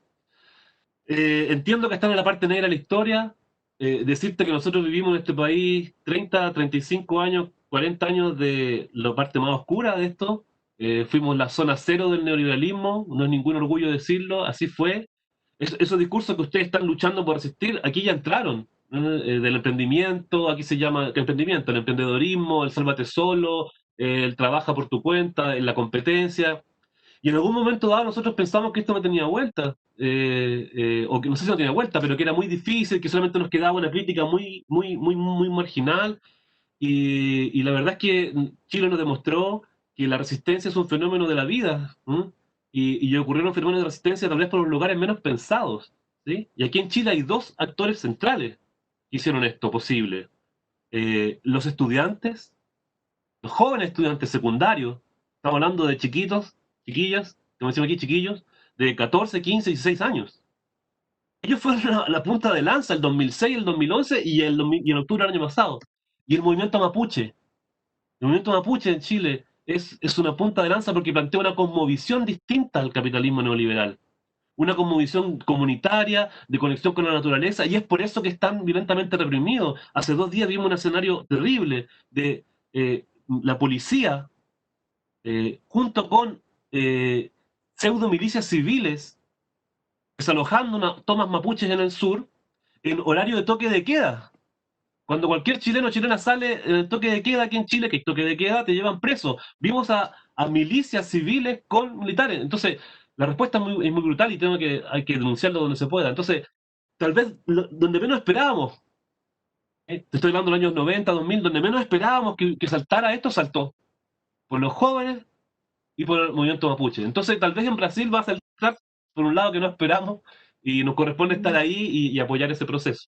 Entiendo que están en la parte negra de la historia. Decirte que nosotros vivimos en este país 30, 35 años, 40 años de la parte más oscura de esto. Fuimos la zona cero del neoliberalismo, no es ningún orgullo decirlo, así fue. Esos discursos que ustedes están luchando por resistir, aquí ya entraron. Del emprendimiento, aquí se llama emprendimiento, el emprendedorismo, el sálvate solo, el trabaja por tu cuenta, la competencia. Y en algún momento dado nosotros pensamos que esto no tenía vuelta, o que no sé si no tenía vuelta, pero que era muy difícil, que solamente nos quedaba una crítica muy marginal. Y la verdad es que Chile nos demostró que la resistencia es un fenómeno de la vida, ¿m? Y ocurrieron fenómenos de resistencia tal vez por los lugares menos pensados, ¿sí? Y aquí en Chile hay dos actores centrales que hicieron esto posible. Los estudiantes, los jóvenes estudiantes secundarios, estamos hablando de chiquitos, chiquillas, como decimos aquí, chiquillos, de 14, 15, 16 años. Ellos fueron la punta de lanza el 2006, el 2011 y en octubre del año pasado. Y el movimiento mapuche en Chile es una punta de lanza porque plantea una cosmovisión distinta al capitalismo neoliberal. Una cosmovisión comunitaria, de conexión con la naturaleza, y es por eso que están violentamente reprimidos. Hace 2 días vimos un escenario terrible de la policía junto con pseudo milicias civiles desalojando tomas mapuches en el sur en horario de toque de queda. Cuando cualquier chileno o chilena sale en el toque de queda aquí en Chile, que hay toque de queda, te llevan preso. Vimos a milicias civiles con militares. Entonces, la respuesta es muy brutal y hay que denunciarlo donde se pueda. Entonces, tal vez donde menos esperábamos, te estoy hablando de los años 90, 2000, donde menos esperábamos que saltara esto, saltó. Por los jóvenes y por el movimiento mapuche. Entonces, tal vez en Brasil va a saltar por un lado que no esperamos y nos corresponde estar ahí y apoyar ese proceso.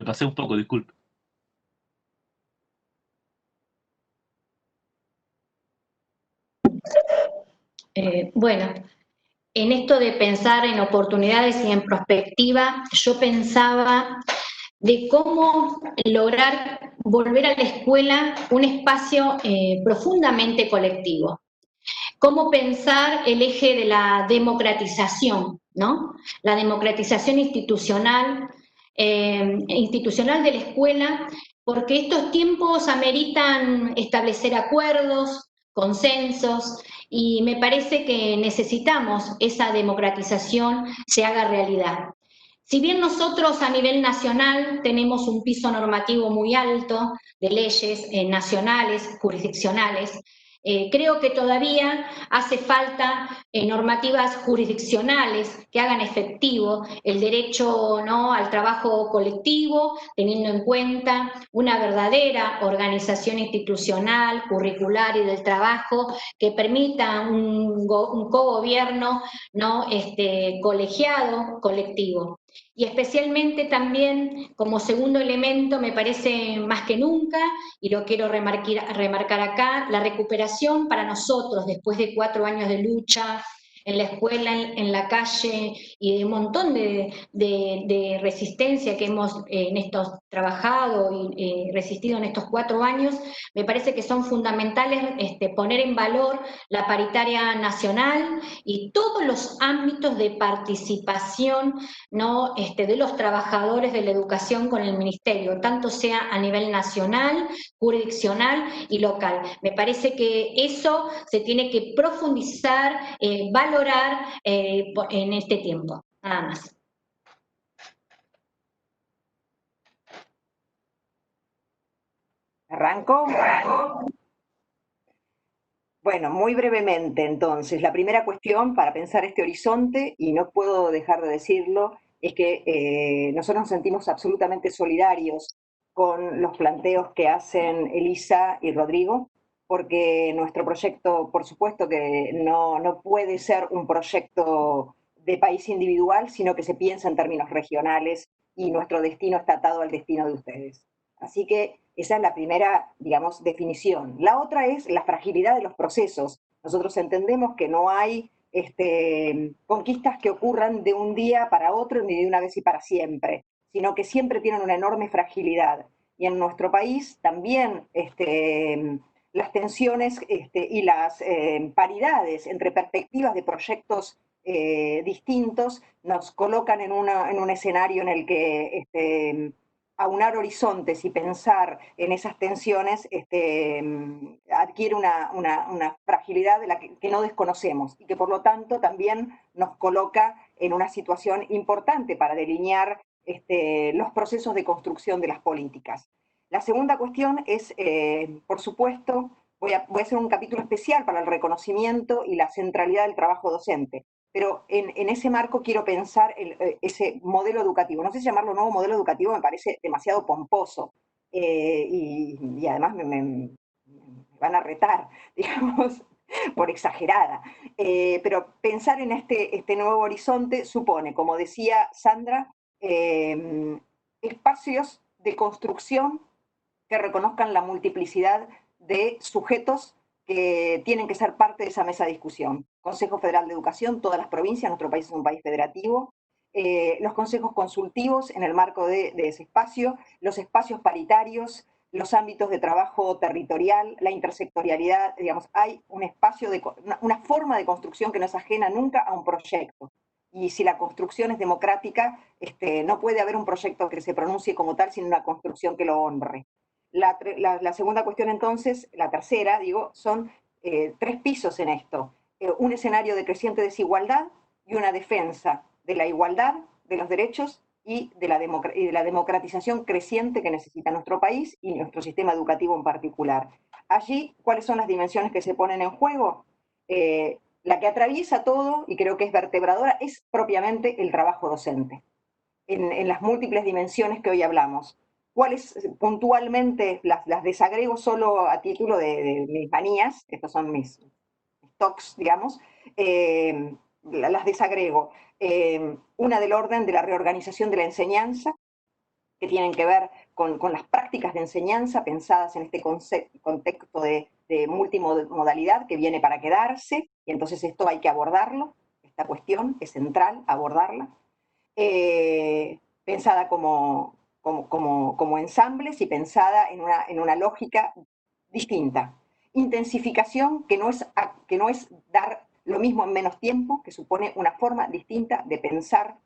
Me pasé un poco, disculpe. Bueno, en esto de pensar en oportunidades y en perspectiva, yo pensaba de cómo lograr volver a la escuela un espacio profundamente colectivo. Cómo pensar el eje de la democratización, ¿no? La democratización institucional de la escuela, porque estos tiempos ameritan establecer acuerdos, consensos, y me parece que necesitamos esa democratización se haga realidad. Si bien nosotros a nivel nacional tenemos un piso normativo muy alto de leyes nacionales, jurisdiccionales, creo que todavía hace falta normativas jurisdiccionales que hagan efectivo el derecho, ¿no?, al trabajo colectivo, teniendo en cuenta una verdadera organización institucional, curricular y del trabajo que permita un cogobierno, ¿no?, colegiado, colectivo. Y especialmente también como segundo elemento me parece más que nunca, y lo quiero remarcar acá, la recuperación para nosotros después de 4 años de lucha en la escuela, en la calle, y de un montón de resistencia que hemos en estos trabajado y resistido en estos 4 años, me parece que son fundamentales poner en valor la paritaria nacional y todos los ámbitos de participación, ¿no? De los trabajadores de la educación con el ministerio, tanto sea a nivel nacional, jurisdiccional y local. Me parece que eso se tiene que profundizar, valorar en este tiempo. Nada más. ¿Arranco? Bueno, muy brevemente entonces, la primera cuestión para pensar este horizonte, y no puedo dejar de decirlo, es que nosotros nos sentimos absolutamente solidarios con los planteos que hacen Elisa y Rodrigo, porque nuestro proyecto, por supuesto que no puede ser un proyecto de país individual, sino que se piensa en términos regionales y nuestro destino está atado al destino de ustedes. Así que esa es la primera, digamos, definición. La otra es la fragilidad de los procesos. Nosotros entendemos que no hay conquistas que ocurran de un día para otro ni de una vez y para siempre, sino que siempre tienen una enorme fragilidad. Y en nuestro país también las tensiones y las paridades entre perspectivas de proyectos distintos nos colocan en un escenario en el que aunar horizontes y pensar en esas tensiones adquiere una fragilidad de la que no desconocemos y que por lo tanto también nos coloca en una situación importante para delinear los procesos de construcción de las políticas. La segunda cuestión es, por supuesto, voy a hacer un capítulo especial para el reconocimiento y la centralidad del trabajo docente. Pero en ese marco quiero pensar ese modelo educativo. No sé si llamarlo nuevo modelo educativo, me parece demasiado pomposo. Y además me van a retar, digamos, por exagerada. Pero pensar en este nuevo horizonte supone, como decía Sandra, espacios de construcción que reconozcan la multiplicidad de sujetos que tienen que ser parte de esa mesa de discusión. Consejo Federal de Educación, todas las provincias, nuestro país es un país federativo, los consejos consultivos en el marco de ese espacio, los espacios paritarios, los ámbitos de trabajo territorial, la intersectorialidad, digamos, hay un espacio, una forma de construcción que no es ajena nunca a un proyecto. Y si la construcción es democrática, no puede haber un proyecto que se pronuncie como tal sin una construcción que lo honre. La segunda cuestión entonces, la tercera, digo, son 3 pisos en esto. Un escenario de creciente desigualdad y una defensa de la igualdad, de los derechos y de la democratización creciente que necesita nuestro país y nuestro sistema educativo en particular. Allí, ¿cuáles son las dimensiones que se ponen en juego? La que atraviesa todo, y creo que es vertebradora, es propiamente el trabajo docente, en las múltiples dimensiones que hoy hablamos. ¿Cuáles puntualmente las desagrego solo a título de mis manías? Estos son mis talks, digamos. Las desagrego. Una del orden de la reorganización de la enseñanza, que tienen que ver con las prácticas de enseñanza pensadas en este contexto de multimodalidad que viene para quedarse, y entonces esto hay que abordarlo, esta cuestión es central, abordarla. Pensada como ensambles y pensada en una lógica distinta. Intensificación, que no es dar lo mismo en menos tiempo, que supone una forma distinta de pensar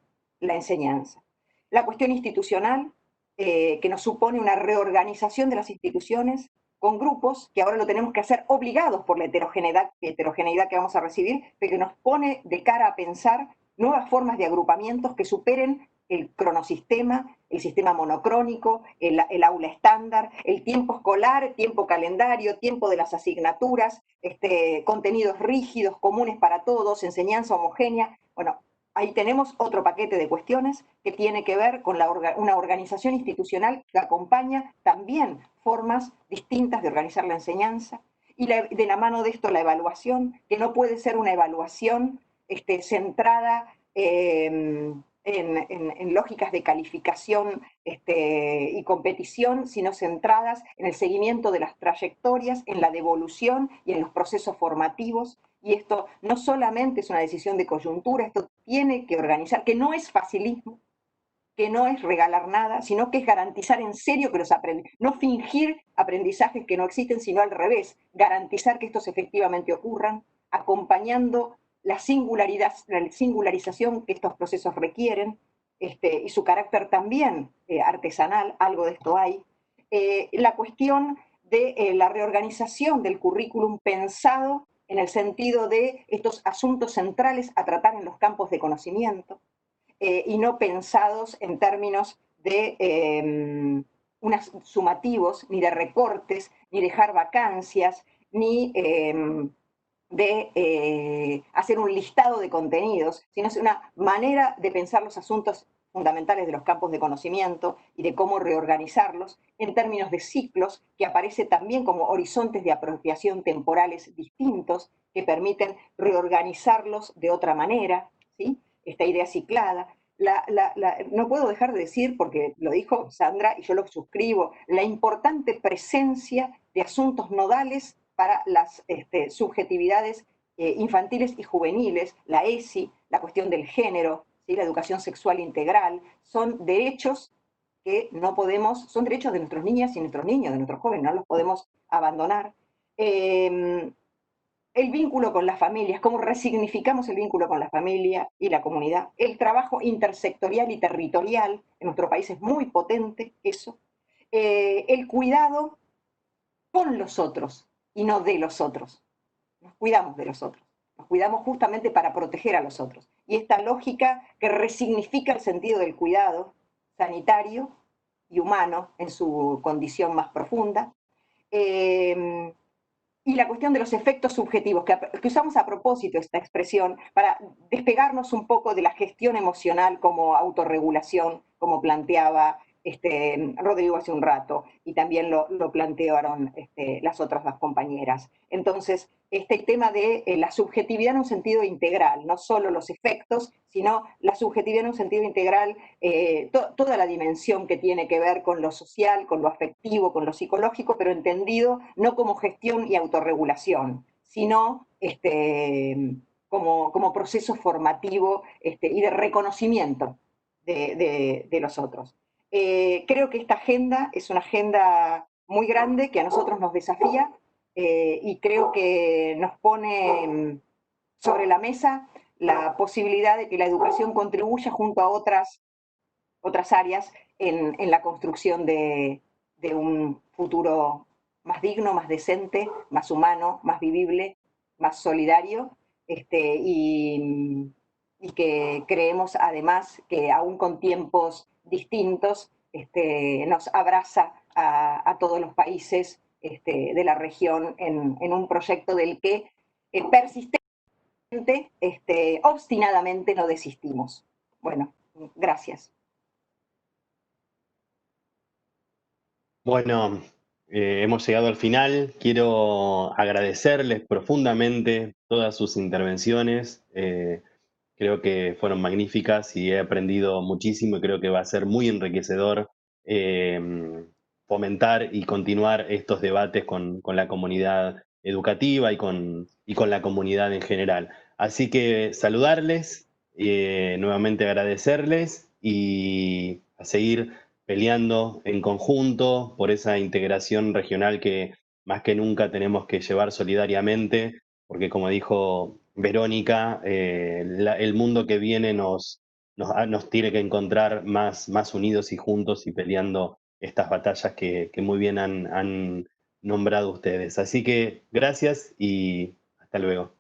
la enseñanza. La cuestión institucional, que nos supone una reorganización de las instituciones con grupos que ahora lo tenemos que hacer obligados por la heterogeneidad que vamos a recibir, pero que nos pone de cara a pensar nuevas formas de agrupamientos que superen el cronosistema, el sistema monocrónico, el aula estándar, el tiempo escolar, tiempo calendario, tiempo de las asignaturas, contenidos rígidos, comunes para todos, enseñanza homogénea. Bueno, ahí tenemos otro paquete de cuestiones que tiene que ver con una organización institucional que acompaña también formas distintas de organizar la enseñanza, y de la mano de esto la evaluación, que no puede ser una evaluación centrada en en lógicas de calificación y competición, sino centradas en el seguimiento de las trayectorias, en la devolución y en los procesos formativos. Y esto no solamente es una decisión de coyuntura, esto tiene que organizar, que no es facilismo, que no es regalar nada, sino que es garantizar en serio que los no fingir aprendizajes que no existen, sino al revés, garantizar que estos efectivamente ocurran, acompañando la singularización que estos procesos requieren, y su carácter también artesanal, algo de esto hay. La cuestión de la reorganización del currículum pensado en el sentido de estos asuntos centrales a tratar en los campos de conocimiento, y no pensados en términos de unos sumativos, ni de recortes, ni dejar vacancias, ni de hacer un listado de contenidos, sino es una manera de pensar los asuntos fundamentales de los campos de conocimiento y de cómo reorganizarlos en términos de ciclos que aparece también como horizontes de apropiación temporales distintos que permiten reorganizarlos de otra manera, ¿sí? Esta idea ciclada. No puedo dejar de decir, porque lo dijo Sandra y yo lo suscribo, la importante presencia de asuntos nodales para las subjetividades infantiles y juveniles, la ESI, la cuestión del género, ¿sí? La educación sexual integral, son derechos que no podemos, son derechos de nuestras niñas y nuestros niños, de nuestros jóvenes, no los podemos abandonar. El vínculo con las familias, cómo resignificamos el vínculo con la familia y la comunidad, el trabajo intersectorial y territorial, en nuestro país es muy potente eso, el cuidado con los otros y no de los otros. Nos cuidamos de los otros, nos cuidamos justamente para proteger a los otros. Y esta lógica que resignifica el sentido del cuidado sanitario y humano en su condición más profunda, y la cuestión de los efectos subjetivos, que usamos a propósito esta expresión para despegarnos un poco de la gestión emocional como autorregulación, como planteaba Rodrigo hace un rato, y también lo plantearon las otras dos compañeras. Entonces, este tema de la subjetividad en un sentido integral, no solo los efectos, sino la subjetividad en un sentido integral, toda la dimensión que tiene que ver con lo social, con lo afectivo, con lo psicológico, pero entendido no como gestión y autorregulación, sino como proceso formativo y de reconocimiento de los otros. Creo que esta agenda es una agenda muy grande que a nosotros nos desafía, y creo que nos pone sobre la mesa la posibilidad de que la educación contribuya junto a otras áreas en la construcción de un futuro más digno, más decente, más humano, más vivible, más solidario, y que creemos además que aún con tiempos distintos nos abraza a todos los países de la región en un proyecto del que persistente, obstinadamente no desistimos. Bueno, gracias. Bueno, hemos llegado al final. Quiero agradecerles profundamente todas sus intervenciones. Creo que fueron magníficas y he aprendido muchísimo y creo que va a ser muy enriquecedor fomentar y continuar estos debates con la comunidad educativa y con la comunidad en general. Así que saludarles, nuevamente agradecerles y a seguir peleando en conjunto por esa integración regional que más que nunca tenemos que llevar solidariamente, porque como dijo Verónica, el mundo que viene nos tiene que encontrar más unidos y juntos y peleando estas batallas que muy bien han nombrado ustedes. Así que gracias y hasta luego.